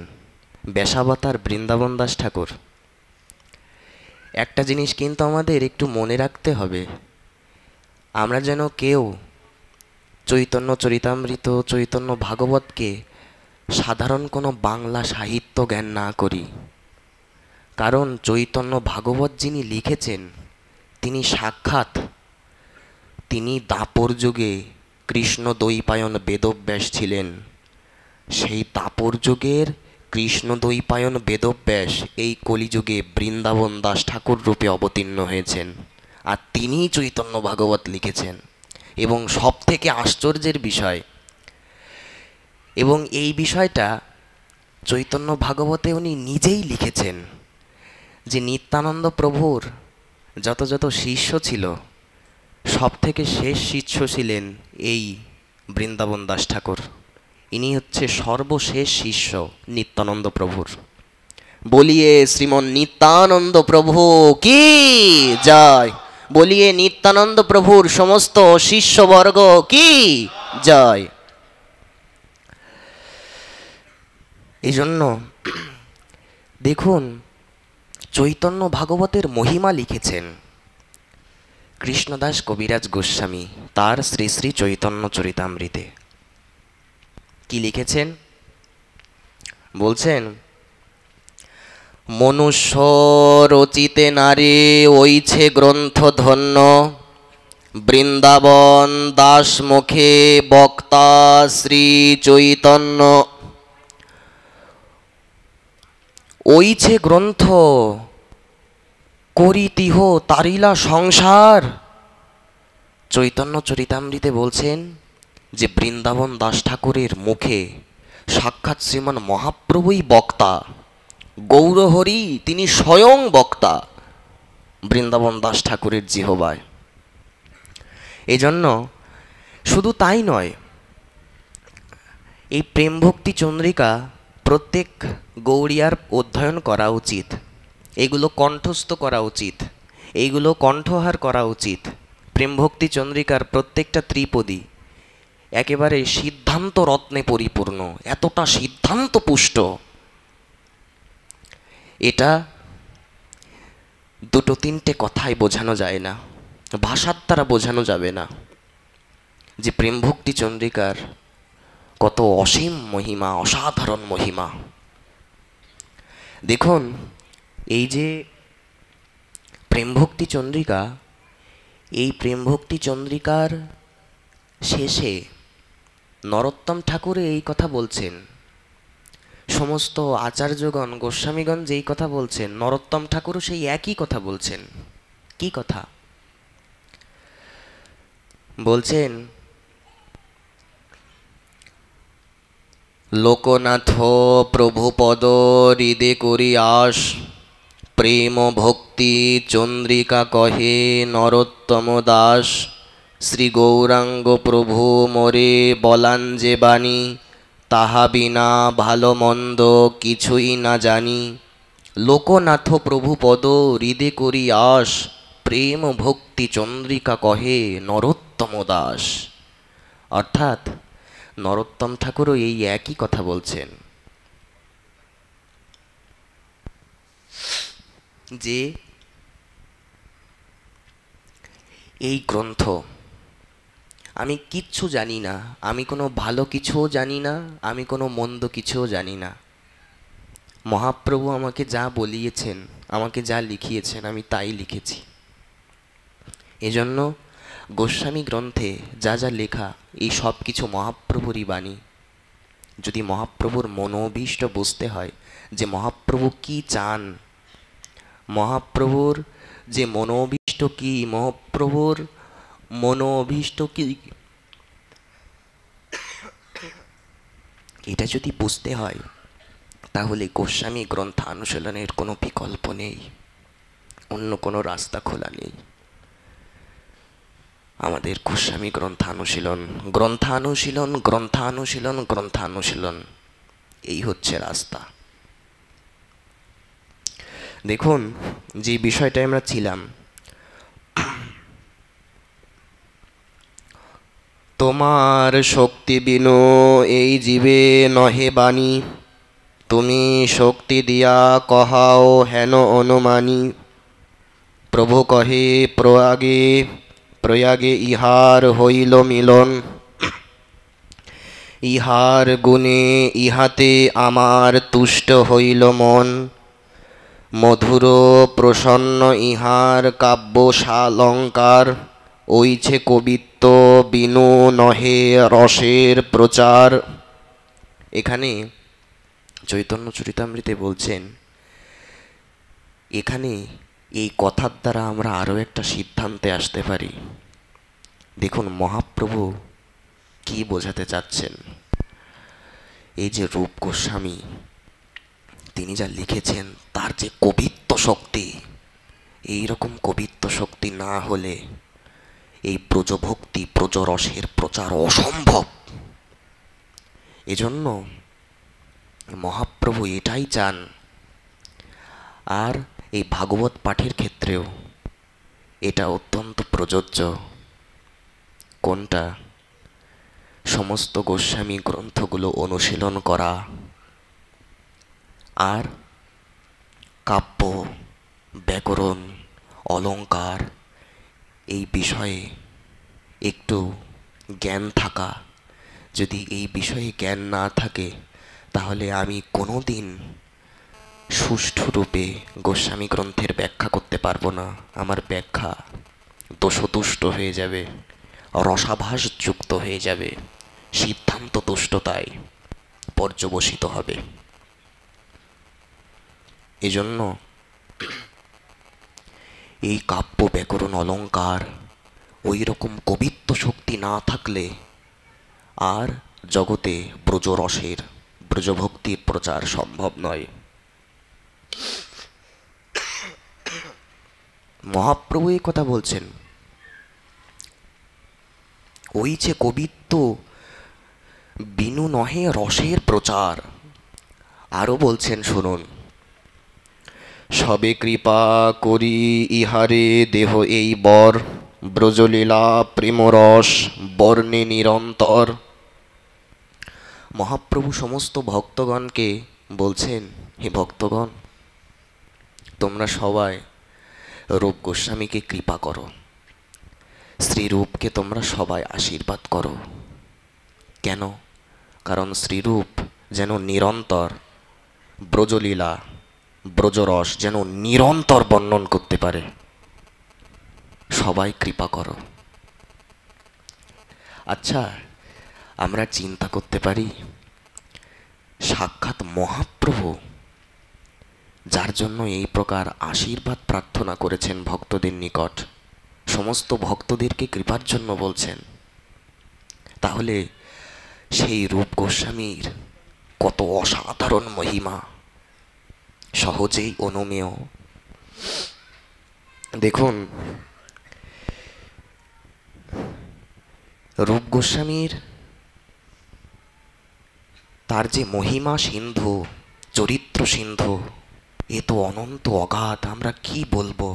ব্যাসাবতার বৃন্দাবন দাস ঠাকুর, একটা জিনিস কিন্তু আমাদের একটু মনে রাখতে হবে, আমরা যেন কেউ চৈতন্য চরিতামৃত, চৈতন্য ভাগবতকে সাধারণ কোনো বাংলা সাহিত্য জ্ঞান না করি। কারণ চৈতন্য ভাগবত যিনি লিখেছেন, তিনি সাক্ষাৎ, তিনি দাপর যুগে কৃষ্ণ দ্বৈপায়ন বেদব্যাস ছিলেন। সেই দাপর যুগের কৃষ্ণ দ্বৈপায়ন বেদব্যাস এই কলিযুগে বৃন্দাবন দাস ঠাকুর রূপে অবতীর্ণ হয়েছেন, আর তিনিই চৈতন্য ভাগবত লিখেছেন। এবং সব থেকে আশ্চর্যের বিষয়, এবং এই বিষয়টা চৈতন্য ভাগবতে উনি নিজেই লিখেছেন, যে নিত্যানন্দ প্রভুর যত যত শিষ্য ছিল, সব থেকে শেষ শিষ্য ছিলেন এই বৃন্দাবন দাস ঠাকুর। ইনি হচ্ছে সর্বশেষ শিষ্য নিত্যানন্দ প্রভুর। বলিয়ে শ্রীমন নিত্যানন্দ প্রভু কি জয়, বলিয়ে নিত্যানন্দ প্রভুর সমস্ত শিষ্যবর্গ কি জয়। এই জন্য দেখুন, চৈতন্য ভাগবতের মহিমা লিখেছেন কৃষ্ণদাস কবিরাজ গোস্বামী তার শ্রী শ্রী চৈতন্য চরিতামৃতে। কি লিখেছেন? বলছেন, মনুষ্য রচিতে নারী ওইছে গ্রন্থ ধন্য, বৃন্দাবন দাস মুখে বক্তা শ্রী চৈতন্য। ওইছে গ্রন্থ করিতিহ তারিলা সংসার। চৈতন্য চরিতামৃতে বলছেন যে বৃন্দাবন দাস ঠাকুরের মুখে সাক্ষাৎ শ্রীমান মহাপ্রভুই বক্তা, গৌরহরি তিনি স্বয়ং বক্তা বৃন্দাবন দাস ঠাকুরের জিহবায়। এজন্য শুধু তাই নয়, এই প্রেম ভক্তি চন্দ্রিকা প্রত্যেক গৌড়িয়ার অধ্যয়ন করা উচিত, এগুলো কণ্ঠস্থ করা উচিত, এইগুলো কণ্ঠহার করা উচিত। প্রেম ভক্তি চন্দ্রিকার প্রত্যেকটা ত্রিপদী একেবারে সিদ্ধান্ত রত্নে পরিপূর্ণ, এতটা সিদ্ধান্ত পুষ্ট, এটা দুটো তিনটে কথায় বোঝানো যায় না, ভাষার দ্বারা বোঝানো যাবে না যে প্রেম ভক্তি চন্দ্রিকার কত অসীম মহিমা, অসাধারণ মহিমা। দেখুন, এই যে প্রেম ভক্তি চন্দ্রিকা, এই প্রেম ভক্তি চন্দ্রিকার শেষে নরোত্তম ঠাকুর এই কথা বলছেন, সমস্ত আচার্যগণ গোস্বামীগণ যেই কথা বলছেন, নরোত্তম ঠাকুরও সেই একই কথা বলছেন। কি কথা বলছেন? লোকনাথ প্রভুপদ হৃদে করি আস, প্রেম ভক্তি চন্দ্রিকা কহে নরোত্তম দাস। শ্রী গৌরাঙ্গ প্রভু মোরে বলান যে বাণী, তাহা বিনা ভালো মন্দ কিছুই না জানি। লোকনাথ প্রভুপদ হৃদে করি আস, প্রেম ভক্তি চন্দ্রিকা কহে নরোত্তম দাস। অর্থাৎ নরোত্তম ঠাকুরও এই একই কথা বলছেন যে এই গ্রন্থ আমি কিচ্ছু জানি না, আমি কোনো ভালো কিছুও জানি না, আমি কোনো মন্দ কিছুও জানি না। মহাপ্রভু আমাকে যা বলিয়েছেন, আমাকে যা লিখিয়েছেন, আমি তাই লিখেছি। এজন্য গোস্বামী গ্রন্থে যা যা লেখা, এই সব কিছু মহাপ্রভুরই বাণী। যদি মহাপ্রভুর মনোভীষ্ট বুঝতে হয় যে মহাপ্রভু কি চান, মহাপ্রভুর যে মনোভীষ্ট কি, মহাপ্রভুর মনোভীষ্ট কি, এটা যদি বুঝতে হয় তাহলে গোস্বামী গ্রন্থানুশীলনের কোনো বিকল্প নেই, অন্য কোনো রাস্তা খোলা নেই। আমাদের গোস্বামী গ্রন্থানুশীলন, গ্রন্থানুশীলন, গ্রন্থানুশীলন, গ্রন্থানুশীলন, এই হচ্ছে রাস্তা। দেখুন, যে বিষয়টায় আমরা ছিলাম, তোমার শক্তি বিনু এই জীবে নহে বাণী, তুমি শক্তি দিয়া কহাও হেন অনুমানী। প্রভু কহে প্রয়াগে প্রয়াগে ইহার হইল মিলন, ইহার গুণে ইহাতে আমার তুষ্ট হইল মন। মধুর প্রসন্ন ইহার কাব্য সালঙ্কার, ওইছে কবিত্ব বিনু নহে রসের প্রচার। এখানে চৈতন্য চরিতামৃতে বলছেন, এখানে এই কথার দ্বারা আমরা আরও একটা সিদ্ধান্তে আসতে পারি। দেখুন মহাপ্রভু কি বোঝাতে চাচ্ছেন। এই যে রূপ গোস্বামী তিনি যা লিখেছেন, তার যে কবিত্ব শক্তি, এই রকম কবিত্ব শক্তি না হলে এই ব্রজভক্তি ব্রজরসের প্রচার অসম্ভব। এজন্য মহাপ্রভু এটাই চান। আর এই ভাগবত পাঠের ক্ষেত্রেও এটা অত্যন্ত প্রযোজ্য। কোনটা? সমস্ত গোস্বামী গ্রন্থগুলো অনুশীলন করা আর কাব্য, ব্যাকরণ, অলঙ্কার এই বিষয়ে একটু জ্ঞান থাকা। যদি এই বিষয়ে জ্ঞান না থাকে তাহলে আমি কোনোদিন সুষ্ঠুরূপে গোস্বামী গ্রন্থের ব্যাখ্যা করতে পারবো না। আমার ব্যাখ্যা দোষতুষ্ট হয়ে যাবে, রসাভাসযুক্ত হয়ে যাবে, সিদ্ধান্ত তুষ্টতায় পর্যবসিত হবে। এজন্য এই কাব্য ব্যাকরণ অলঙ্কার ওই রকম কবিত্ব শক্তি না থাকলে আর জগতে ব্রজরসের, ব্রজভক্তির প্রচার সম্ভব নয়। মহাপ্রভু এই কথা বলছেন, ওই যে কবিত্ব বিনু নহে রসের প্রচার। আরো বলছেন শুনুন, সবে কৃপা করি ইহারে দেহ এই বর, ব্রজলীলা প্রেমরস বর্ণে নিরন্তর। মহাপ্রভু সমস্ত ভক্তগণকে বলছেন, হে ভক্তগণ, তোমরা সবাই রূপ গোস্বামীকে কৃপা করো, শ্রীরূপকে তোমরা সবাই আশীর্বাদ করো। কেন? কারণ শ্রীরূপ যেন নিরন্তর ব্রজলীলা, ব্রজরস যেন নিরন্তর বর্ণন করতে পারে। সবাই কৃপা করো। আচ্ছা, আমরা চিন্তা করতে পারি, সাক্ষাৎ মহাপ্রভু যার জন্য এই প্রকার আশীর্বাদ প্রার্থনা করেছেন ভক্তদের নিকট, সমস্ত ভক্তদেরকে কৃপার জন্য বলছেন, তাহলে সেই রূপ গোস্বামীর কত অসাধারণ মহিমা, সহজেই অনুমেয়। দেখুন, রূপ গোস্বামীর তার যে মহিমা সিন্ধু, চরিত্র সিন্ধু, এ তো অনন্ত অগাধ, আমরা কি বলবো।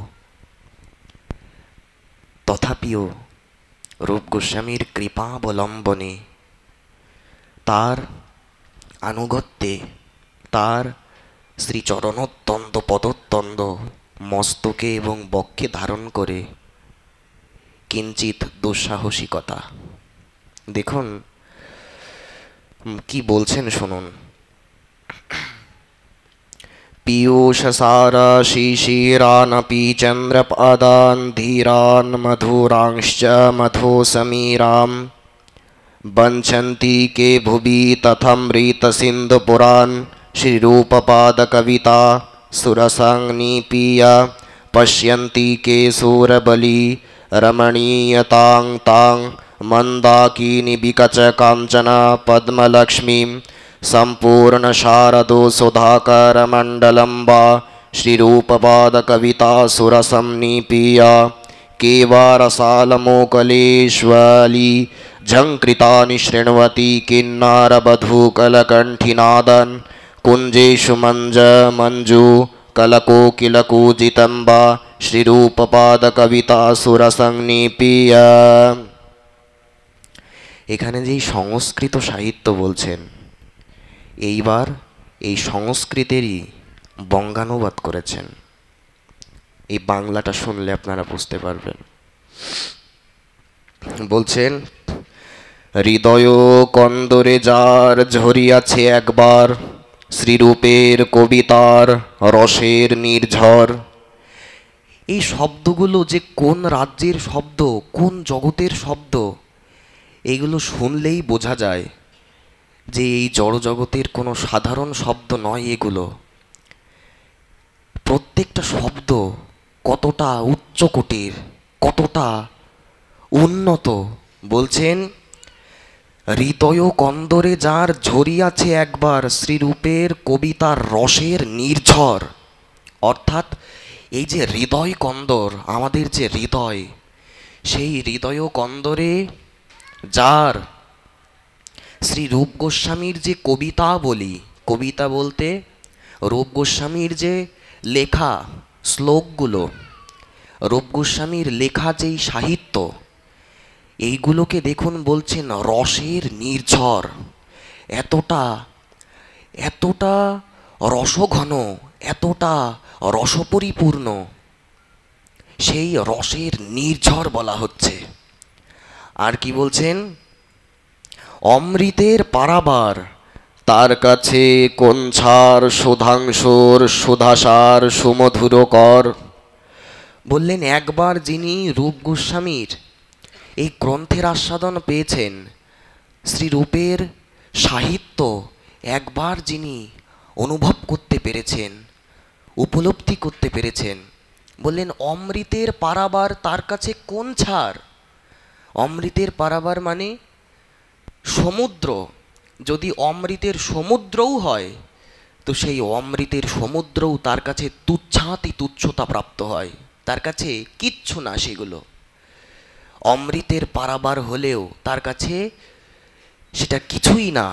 তথাপিও রূপ গোস্বামীর কৃপাবলম্বনে, তার আনুগত্যে, তার শ্রীচরণোত্তন্দ পদোত্তন্দ মস্তকে এবং বক্ষে ধারণ করে কিঞ্চিত দুঃসাহসিকতা। দেখুন কি বলছেন শুনুন, পীयूषसारा शिशिरानपि चन्द्रपादान् धीरान् मधुरांश्च मधुसमीरां वञ्चन्ति के भुवि तथामृतसिन्धुपुरान् श्रीरूपपादकविता सुरसंनिपीय पश्यन्ति के सूरबली रमणीयतां तां मन्दाकिनी विकचकाञ्चना पद्मलक्ष्मीं संपूर्ण शारदो सुधाकर मंडलम वा श्रीरूपपादकविता सुरसंनिपीय केवारसालमोकलेश्वली झंकृतानि शृण्वति किन्नारवधूकलकण्ठिनादन् कुञ्जेषु मञ्जु कलकोकिलकूजितं वा श्रीरूपपादकविता सुरसंनिपीय। এখানে যেই সংস্কৃত সাহিত্য বলছেন, এইবার এই সংস্কৃতেরই বঙ্গানুবাদ করেছেন। এই বাংলাটা শুনলে আপনারা বুঝতে পারবেন। বলছেন, হৃদয় কন্দরে যার ঝরিয়াছে একবার, শ্রীরূপের কবিতার রসের নির্ঝর। এই শব্দগুলো যে কোন রাজ্যের শব্দ, কোন জগতের শব্দ, এইগুলো শুনলেই বোঝা যায় যে এই জড়জগতের কোনো সাধারণ শব্দ নয়। এগুলো প্রত্যেকটা শব্দ কতটা উচ্চকোটির, কতটা উন্নত। বলছেন, হৃদয় কন্দরে যার ঝরিয়াছে একবার, শ্রীরূপের কবিতার রসের নির্ঝর। অর্থাৎ এই যে হৃদয় কন্দর, আমাদের যে হৃদয়, সেই হৃদয় কন্দরে যার শ্রী রূপ গোস্বামীর যে কবিতা বলি, কবিতা বলতে রূপ গোস্বামীর যে লেখা শ্লোকগুলো, রূপ গোস্বামীর লেখা যেই সাহিত্য, এইগুলোকে দেখুন বলছেন রসের নির্ঝর। এতটা এতটা রসঘন, এতটা রসপরিপূর্ণ, সেই রসের নির্ঝর বলা হচ্ছে। আর কি বলছেন, অমৃতের পারাবার তার কাছে কোন ছাড় সুধাংশুর সুধাসার সুমধুর কর। বললেন একবার যিনি রূপ গোস্বামীর এই গ্রন্থের আস্বাদন পেয়েছেন, শ্রীরূপের সাহিত্য একবার যিনি অনুভব করতে পেরেছেন, উপলব্ধি করতে পেরেছেন, বললেন অমৃতের পারাবার তার কাছে কোন ছাড়। অমৃতের পারাবার মানে সমুদ্র। যদি অমৃতের সমুদ্রও হয় তো সেই অমৃতের সমুদ্রও তার কাছে তুচ্ছাতি তুচ্ছতা প্রাপ্ত হয়, তার কাছে কিচ্ছু না সেগুলো। অমৃতের পারাবার হলেও তার কাছে সেটা কিছুই না।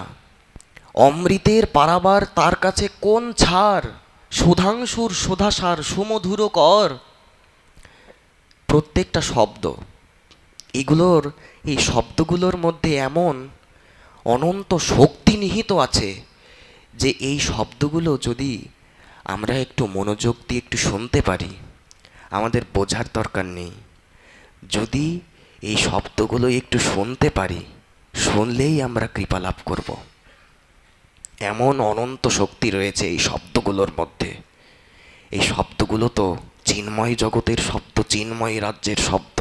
অমৃতের পারাবার তার কাছে কোন ছাড়, সুধাংশুর সুধাসার সুমধুর কর। প্রত্যেকটা শব্দ, এগুলোর এই শব্দগুলোর মধ্যে এমন অনন্ত শক্তি নিহিত আছে যে এই শব্দগুলো যদি আমরা একটু মনোযোগ দিয়ে একটু শুনতে পারি, আমাদের বোঝার দরকার নেই, যদি এই শব্দগুলো একটু শুনতে পারি, শুনলেই আমরা কৃপা লাভ করব। এমন অনন্ত শক্তি রয়েছে এই শব্দগুলোর মধ্যে। এই শব্দগুলো তো চিন্ময় জগতের শব্দ, চিন্ময় রাজ্যের শব্দ,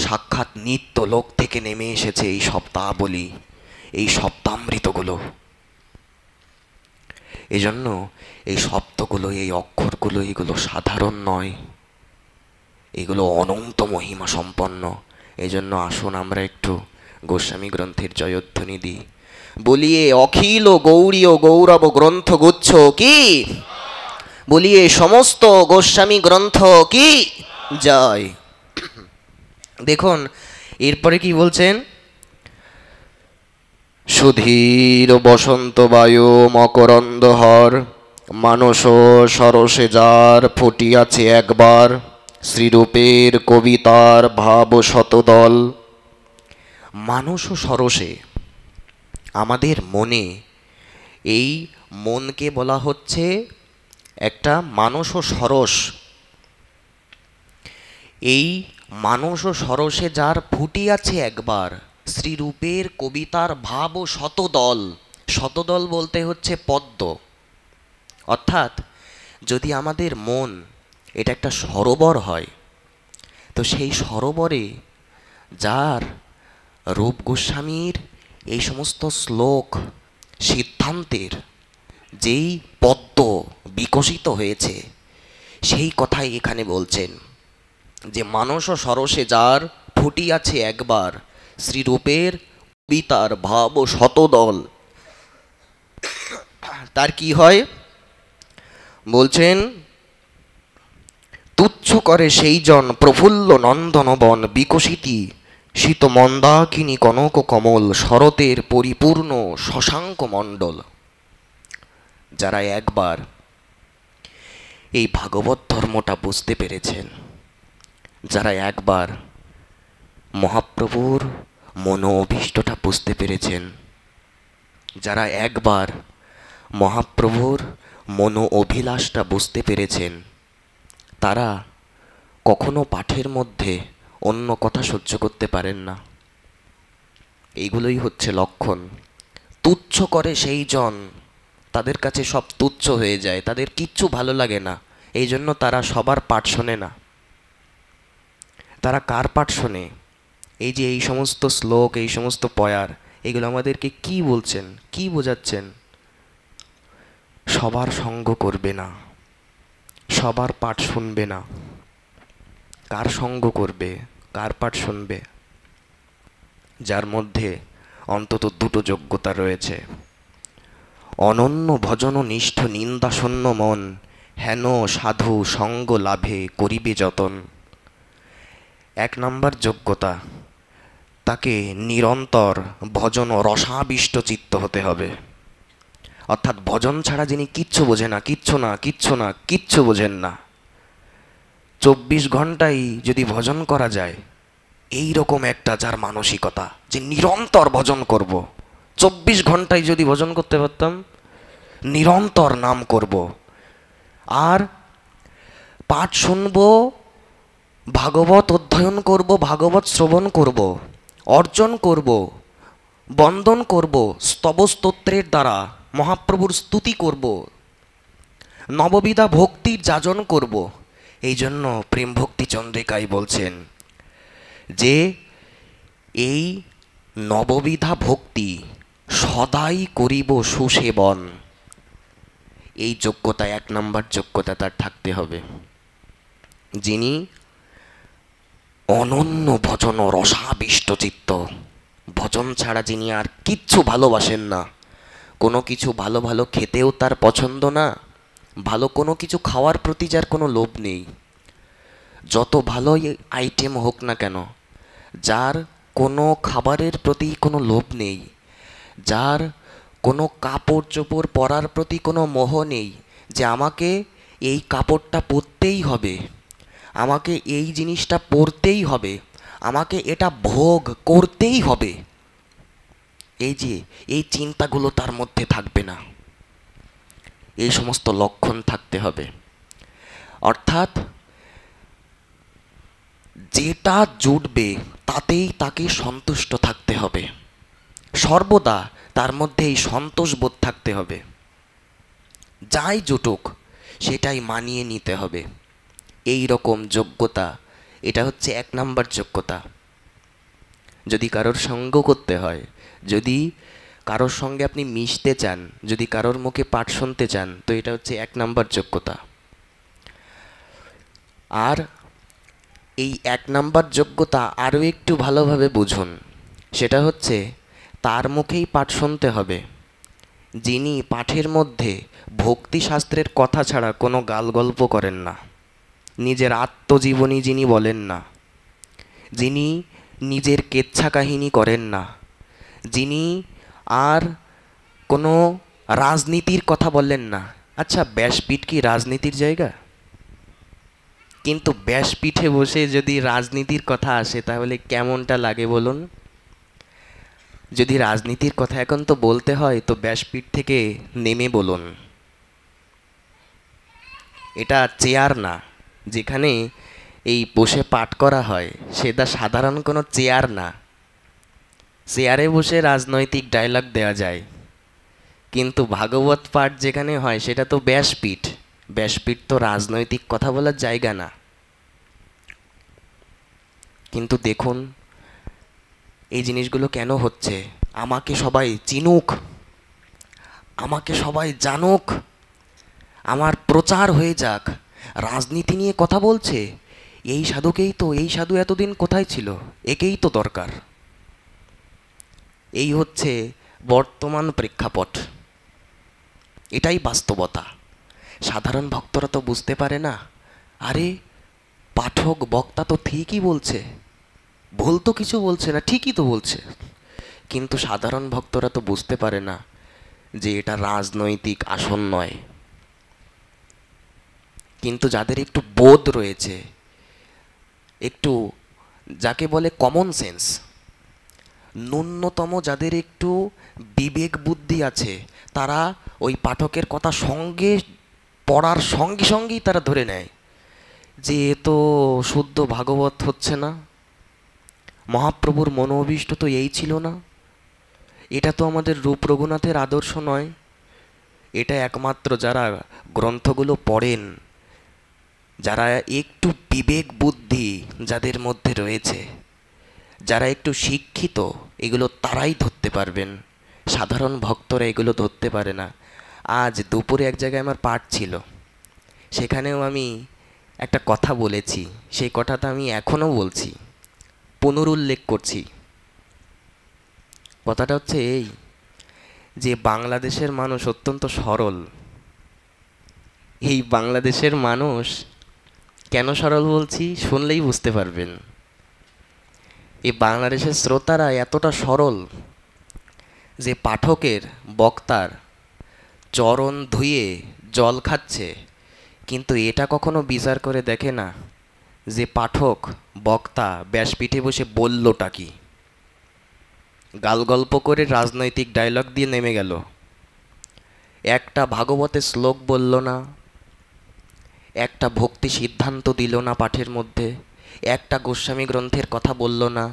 সাক্ষাৎ নিত্য লোক থেকে নেমে এসেছে এই শব্দাবলী, এই শব্দামৃতগুলো। এজন্য এই শব্দগুলো, এই অক্ষরগুলো, এগুলো সাধারণ নয়, এগুলো অনন্ত মহিমা সম্পন্ন। এজন্য আসুন আমরা একটু গোস্বামী গ্রন্থের জয়ধ্বনি দিই। বলিয়ে অখিল গৌরীয় গৌরব গ্রন্থ গুচ্ছ কি, বলিয়ে সমস্ত গোস্বামী গ্রন্থ কি জয়। দেখুন এরপরে কি বলছেন, সুধীর বসন্ত বায়ু মকরন্দ হর, মানস সরসে যার ফুটিয়াছে একবার, শ্রীরূপের কবিতার ভাব শতদল। মানস সরসে, আমাদের মনে, এই মনকে বলা হচ্ছে একটা মানস সরস। এই মানস সরসে যার ফুটিয়াছে একবার, শ্রীরূপের কবিতার ভাব শতদল। শতদল বলতে হচ্ছে পদ্ম। অর্থাৎ যদি আমাদের মন এটা একটা সরোবর হয়, তো সেই সরোবরে যার রূপ গোস্বামীর এই সমস্ত শ্লোক সিদ্ধান্তের যেই পদ্ম বিকশিত হয়েছে, সেই কথাই এখানে বলছেন যে মানস সরসে যার ফুটিয়াছে একবার, শ্রীরূপের কবিতার ভাব শতদল। তার কি হয় বলছেন, তুচ্ছ করে সেই জন প্রফুল্ল নন্দনবন, বিকশিতি শীত মন্দাকিনী কনক কমল, শরতের পরিপূর্ণ শশাঙ্ক মণ্ডল। যারা একবার এই ভাগবত ধর্মটা বুঝতে পেরেছেন, যারা একবার মহাপ্রভুর মনো অভীষ্টটা বুঝতে পেরেছেন, যারা একবার মহাপ্রভুর মনো অভিলাষটা বুঝতে পেরেছেন, তারা কখনো পাঠের মধ্যে অন্য কথা সহ্য করতে পারেন না। এইগুলোই হচ্ছে লক্ষণ। তুচ্ছ করে সেই জন, তাদের কাছে সব তুচ্ছ হয়ে যায়, তাদের কিচ্ছু ভালো লাগে না। এই জন্য তারা সবার পাঠ শোনে না। তারা কার পাঠ শোনে? এই যে এই সমস্ত শ্লোক, এই সমস্ত পয়ার, এগুলো আমাদেরকে কি বলছেন, কি বোঝাচ্ছেন? সবার সঙ্গ করবে না, সবার পাঠ শুনবে না। কার সঙ্গ করবে, কার পাঠ শুনবে? যার মধ্যে অন্তত দুটো যোগ্যতা রয়েছে, অনন্য ভজন নিষ্ঠ নিন্দাশূন্য মন, হেন সাধু সঙ্গ লাভে করিবে যতন। এক নম্বর যোগ্যতা, তাকে নিরন্তর ভজন রসাবিষ্ট চিত্ত হতে হবে। অর্থাৎ ভজন ছাড়া যিনি কিচ্ছু বোঝে না, কিচ্ছু না, কিচ্ছু না, কিচ্ছু বোঝেন না। 24 ঘন্টাই যদি ভজন করা যায়, এই রকম একটা যার মানসিকতা যে নিরন্তর ভজন করব, 24 ঘন্টায় যদি ভজন করতে পারতাম, নিরন্তর নাম করব, আর পাঠ শুনব, ভাগবত অধ্যয়ন করব, ভাগবত শ্রবণ করব, অর্জন করব, বন্দন করব, স্তবস্তোত্রের দ্বারা মহাপ্রভুর স্তুতি করব, নববিধা ভক্তির যাজন করব। এই জন্য প্রেম ভক্তি চন্দ্রিকায় বলছেন যে এই নববিধা ভক্তি সদাই করিব সুসেবন। এই যোগ্যতা, 1 নম্বর যোগ্যতা তার থাকতে হবে, যিনি অনন্য ভজন রসাবিষ্ট চিত্ত, ভজন ছাড়া যিনি আর কিচ্ছু ভালোবাসেন না। কোনো কিছু ভালো ভালো খেতেও তার পছন্দ না, ভালো কোনো কিছু খাওয়ার প্রতি যার কোনো লোভ নেই। যত ভালোই আইটেম হোক না কেন, যার কোনো খাবারের প্রতি কোনো লোভ নেই, যার কোনো কাপড় চোপড় পরার প্রতি কোনো মোহ নেই, যে আমাকে এই কাপড়টা পরতেই হবে, আমাকে এই জিনিসটা পরতেই হবে, আমাকে এটা ভোগ করতেই হবে, এই চিন্তাগুলো তার মধ্যে থাকবে না। এই সমস্ত লক্ষণ থাকতে হবে। অর্থাৎ যেটা জুটবে তাতেই তাকে সন্তুষ্ট থাকতে হবে, সর্বদা তার মধ্যে এই সন্তোষবোধ থাকতে হবে। যাই জুটুক সেটাই মানিয়ে নিতে হবে। এই রকম যোগ্যতা, এটা হচ্ছে 1 নম্বর যোগ্যতা। যদি কারোর সঙ্গ করতে হয়, যদি কারোর সঙ্গে আপনি মিশতে চান, যদি কারোর মুখে পাঠ শুনতে চান, তো এটা হচ্ছে 1 নম্বর যোগ্যতা। আর এই 1 নম্বর যোগ্যতা আরও একটু ভালোভাবে বুঝুন। সেটা হচ্ছে তার মুখেই পাঠ শুনতে হবে যিনি পাঠের মধ্যে ভক্তিশাস্ত্রের কথা ছাড়া কোনো গালগল্প করেন না, নিজের আত্মজীবনী যিনি বলেন না, যিনি নিজের কেচ্ছা কাহিনী করেন না, যিনি আর কোনো রাজনীতির কথা বললেন না। আচ্ছা, ব্যাসপীঠ কি রাজনীতির জায়গা? কিন্তু ব্যাসপীঠে বসে যদি রাজনীতির কথা আসে তাহলে কেমনটা লাগে বলুন? যদি রাজনীতির কথা এখন তো বলতে হয় তো ব্যাসপীঠ থেকে নেমে বলুন। এটা চেয়ার না, যেখানে এই বসে পাঠ করা হয় সেটা সাধারণ কোনো চেয়ার না। চেয়ারে বসে রাজনৈতিক ডায়লগ দেওয়া যায়, কিন্তু ভাগবত পাঠ যেখানে হয় সেটা তো ব্যাসপীঠ। ব্যাসপীঠ তো রাজনৈতিক কথা বলার জায়গা না। কিন্তু দেখুন এই জিনিসগুলো কেন হচ্ছে? আমাকে সবাই চিনুক, আমাকে সবাই জানুক, আমার প্রচার হয়ে যাক, রাজনীতি নিয়ে কথা বলছে। এই সাধুকেই তো, এই সাধু এতদিন কোথায় ছিল? একেই তো দরকার। এই হচ্ছে বর্তমান প্রেক্ষাপট, এটাই বাস্তবতা। সাধারণ ভক্তরা তো বুঝতে পারে না, আরে পাঠক বক্তা তো ঠিকই বলছে, ভুল তো কিছু বলছে না, ঠিকই তো বলছে। কিন্তু সাধারণ ভক্তরা তো বুঝতে পারে না যে এটা রাজনৈতিক আসন নয়। কিন্তু যাদের একটু বোধ রয়েছে, একটু যাকে বলে কমন সেন্স, ন্যূনতম যাদের একটু বিবেক বুদ্ধি আছে, তারা ওই পাঠকের কথা সঙ্গে পড়ার সঙ্গে সঙ্গেই তারা ধরে নেয় যে এ তো শুদ্ধ ভাগবত হচ্ছে না, মহাপ্রভুর মনোভীষ্ট তো এই ছিল না, এটা তো আমাদের রূপ রঘুনাথের আদর্শ নয়। এটা একমাত্র যারা গ্রন্থগুলো পড়েন, যারা একটু বিবেক বুদ্ধি যাদের মধ্যে রয়েছে, যারা একটু শিক্ষিত, এগুলো তারাই ধরতে পারবেন। সাধারণ ভক্তরা এগুলো ধরতে পারে না। আজ দুপুরে এক জায়গায় আমার পাঠ ছিল, সেখানেও আমি একটা কথা বলেছি, সেই কথাটা আমি এখনও বলছি, পুনরুল্লেখ করছি। কথাটা হচ্ছে এই যে বাংলাদেশের মানুষ অত্যন্ত সরল। এই বাংলাদেশের মানুষ কেন সরল বলছি শুনলেই বুঝতে পারবেন। এই বাংলাদেশের শ্রোতারা এতটা সরল যে পাঠকের, বক্তার চরণ ধুয়ে জল খাচ্ছে, কিন্তু এটা কখনো বিচার করে দেখে না যে পাঠক, বক্তা ব্যাসপীঠে বসে বললটা কি। গালগল্প করে রাজনৈতিক ডায়লগ দিয়ে নেমে গেল, একটা ভাগবতের শ্লোক বলল না, একটা ভক্তি সিদ্ধান্ত দিল না পাঠের মধ্যে, একটা গোস্বামী গ্রন্থের কথা বলল না,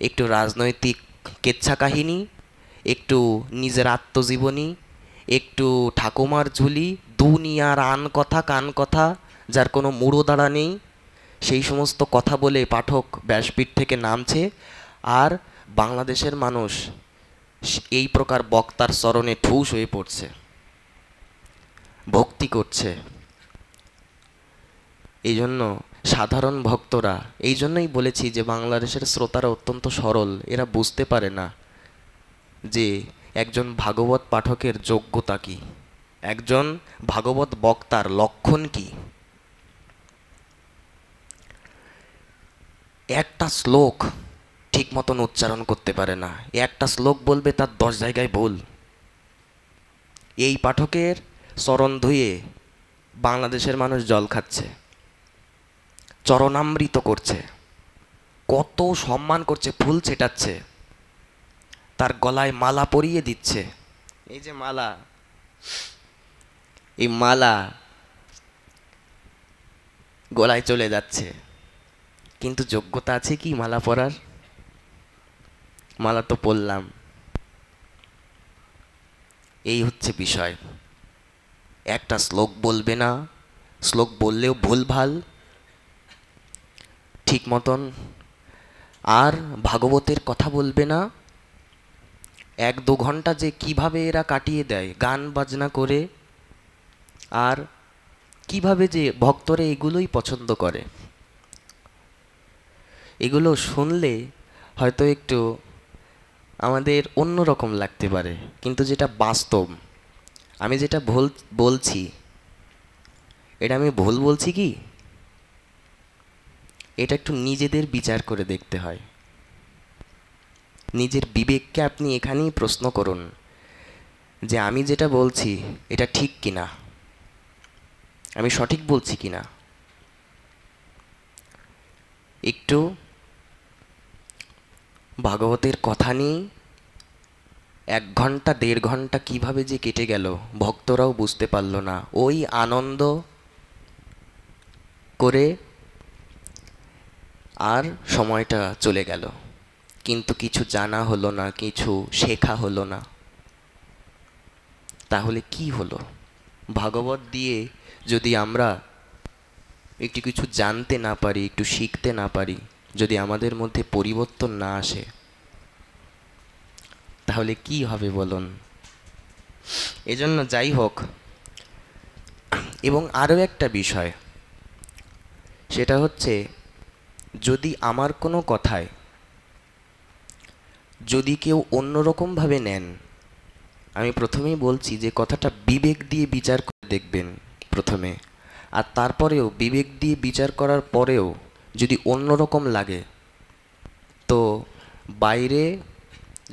একটু রাজনৈতিক কেচ্ছা কাহিনী, একটু নিজের আত্মজীবনী, একটু ঠাকুমার ঝুলি, দুনিয়ার আন কথা কান কথা, যার কোনো মুড়ো দাঁড়া নেই, সেই সমস্ত কথা বলে পাঠক ব্যাসপীঠ থেকে নামছে। আর বাংলাদেশের মানুষ এই প্রকার বক্তার চরণে ঠুস হয়ে পড়ছে, ভক্তি করছে। এই জন্য সাধারণ ভক্তরা, এই জন্যই বলেছি যে বাংলাদেশের শ্রোতারা অত্যন্ত সরল। এরা বুঝতে পারে না যে একজন ভাগবত পাঠকের যোগ্যতা কী, একজন ভাগবত বক্তার লক্ষণ কী। একটা শ্লোক ঠিক মতন উচ্চারণ করতে পারে না, একটা শ্লোক বলবে তার 10 জায়গায় ভুল। এই পাঠকের চরণ ধুয়ে বাংলাদেশের মানুষ জল খাচ্ছে, চরণামৃত করছে, কত সম্মান করছে, ফুল ছেটাচ্ছে, তার গলায় মালা পরিয়ে দিচ্ছে। এই যে মালা, এই মালা গলায় চলে যাচ্ছে, কিন্তু যোগ্যতা আছে কি মালা পরার? মালা তো পরলাম। এই হচ্ছে বিষয়। একটা শ্লোক বলবে না, শ্লোক বললেও ভুলভাল ঠিক মতন, আর ভাগবতের কথা বলবে না। 1-2 ঘন্টা যে কিভাবে এরা কাটিয়ে দেয় গান বাজনা করে, আর কিভাবে যে ভক্তরা এগুলোই পছন্দ করে। এগুলো শুনলে হয়তো একটু আমাদের অন্যরকম লাগতে পারে, কিন্তু যেটা বাস্তব, আমি যেটা বলছি, এটা আমি ভুল বলছি কি? এটা একটু নিজেদের বিচার করে দেখতে হয়। নিজের বিবেককে আপনি এখানেই প্রশ্ন করুন যে আমি যেটা বলছি এটা ঠিক কিনা, আমি সঠিক বলছি কিনা। একটু ভাগবতের কথা নিয়ে 1 ঘন্টা 1.5 ঘন্টা কিভাবে যে কেটে গেল ভক্তরাও বুঝতে পারল না। ওই আনন্দ করে আর সময়টা চলে গেল, কিন্তু কিছু জানা হলো না, কিছু শেখা হলো না। তাহলে কি হলো? ভাগবত দিয়ে যদি আমরা একটু কিছু জানতে না পারি, একটু শিখতে না পারি, যদি আমাদের মধ্যে পরিবর্তন না আসে, তাহলে কি হবে বলুন? এজন্য যাই হোক, এবং আরও একটা বিষয়, সেটা হচ্ছে যদি আমার কোনো কথায় যদি কেউ অন্যরকমভাবে নেন, আমি প্রথমেই বলছি যে কথাটা বিবেক দিয়ে বিচার করে দেখবেন প্রথমে, আর তারপরেও বিবেক দিয়ে বিচার করার পরেও যদি অন্যরকম লাগে, তো বাইরে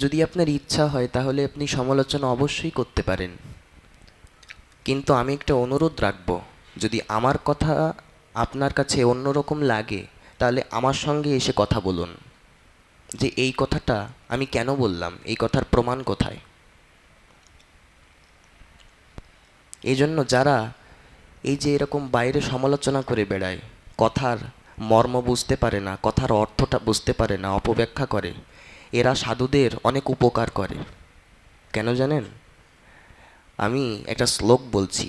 যদি আপনার ইচ্ছা হয় তাহলে আপনি সমালোচনা অবশ্যই করতে পারেন। কিন্তু আমি একটা অনুরোধ রাখব, যদি আমার কথা আপনার কাছে অন্যরকম লাগে তাহলে আমার সঙ্গে এসে কথা বলুন যে এই কথাটা আমি কেন বললাম, এই কথার প্রমাণ কোথায়। এই জন্য যারা এই যে এরকম বাইরে সমালোচনা করে বেড়ায়, কথার মর্ম বুঝতে পারে না, কথার অর্থটা বুঝতে পারে না, অপব্যাখ্যা করে, এরা সাধুদের অনেক উপকার করে। কেন জানেন? আমি একটা শ্লোক বলছি,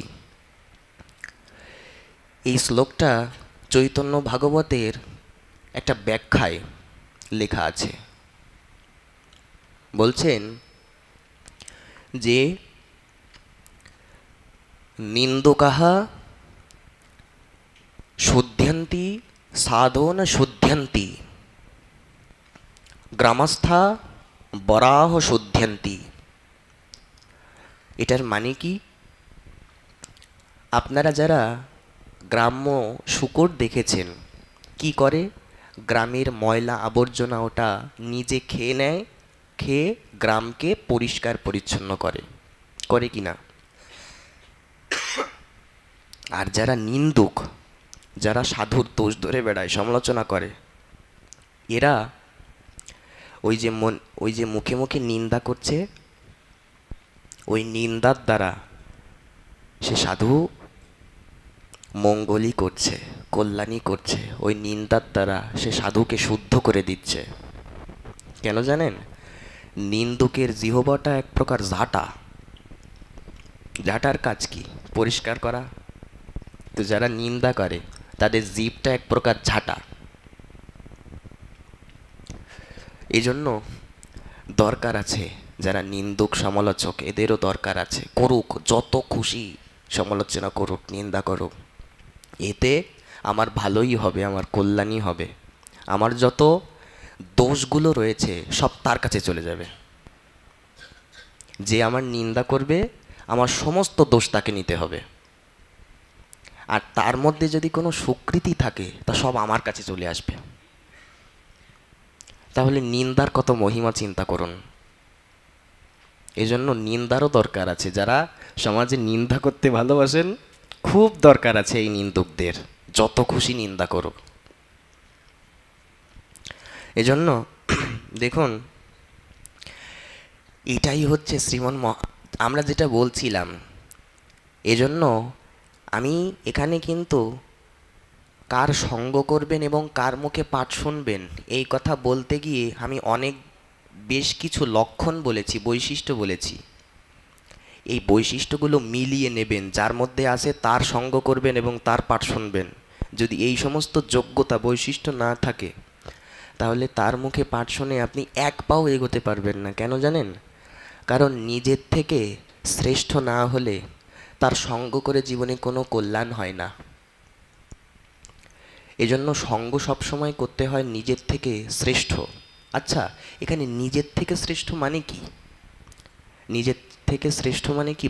এই শ্লোকটা চৈতন্য ভাগবতের একটা ব্যাখ্যায় লেখা আছে। বলছেন যে নিন্দকাহা শুদ্ধন্তি সাধো ন শুদ্ধন্তি, গ্রামস্থা বরাহ শুদ্ধন্তি। এটার মানে কি? আপনারা যারা গ্রাম্য শূকর দেখেছেন, কি করে? গ্রামের ময়লা আবর্জনা ওটা নিজে খেয়ে নেয়, খেয়ে গ্রামকে পরিষ্কার পরিচ্ছন্ন করে, করে কি না? আর যারা নিন্দুক, যারা সাধুর দোষ ধরে বেড়ায়, সমালোচনা করে, এরা ওই যে মুখে মুখে নিন্দা করছে, ওই নিন্দার দ্বারা সে সাধু মঙ্গলই করছে, কল্যাণই করছে। ওই নিন্দার দ্বারা সে সাধুকে শুদ্ধ করে দিচ্ছে। কেন জানেন? নিন্দুকের জিহ্বাটা এক প্রকার ঝাঁটা। ঝাঁটার কাজ কি? পরিষ্কার করা। তো যারা নিন্দা করে তাদের জিভটা এক প্রকার ঝাঁটা। এই জন্য দরকার আছে যারা নিন্দুক সমালোচক, এদেরও দরকার আছে। করুক, যত খুশি সমালোচনা করুক, নিন্দা করুক, এতে আমার ভালোই হবে, আমার কল্যাণই হবে। আমার যত দোষগুলো রয়েছে সব তার কাছে চলে যাবে। যে আমার নিন্দা করবে, আমার সমস্ত দোষ তাকে নিতে হবে। আর তার মধ্যে যদি কোনো স্বীকৃতি থাকে তা সব আমার কাছে চলে আসবে। তাহলে নিন্দার কত মহিমা চিন্তা করুন। এজন্য নিন্দারও দরকার আছে। যারা সমাজে নিন্দা করতে ভালোবাসেন, খুব দরকার আছে এই নিন্দুকদের। যত খুশি নিন্দা করুক। এজন্য দেখুন, এটাই হচ্ছে আমরা যেটা বলছিলাম। এজন্য আমি এখানে কিন্তু কার সঙ্গ করবেন এবং কার মুখে পাঠ শুনবেন এই কথা বলতে গিয়ে আমি বেশ কিছু লক্ষণ বলেছি, বৈশিষ্ট্য বলেছি। এই বৈশিষ্ট্যগুলো মিলিয়ে নেবেন। যার মধ্যে আছে তার সঙ্গ করবেন এবং তার পাঠ শুনবেন। যদি এই সমস্ত যোগ্যতা বৈশিষ্ট্য না থাকে, তাহলে তার মুখে পাঠ শুনে আপনি এক পাও এগোতে পারবেন না। কেন জানেন? কারণ নিজের থেকে শ্রেষ্ঠ না হলে তার সঙ্গ করে জীবনে কোনো কল্যাণ হয় না। এজন্য সঙ্গ সবসময় করতে হয় নিজের থেকে শ্রেষ্ঠ। আচ্ছা, এখানে নিজের থেকে শ্রেষ্ঠ মানে কি? নিজের থেকে শ্রেষ্ঠ মানে কি?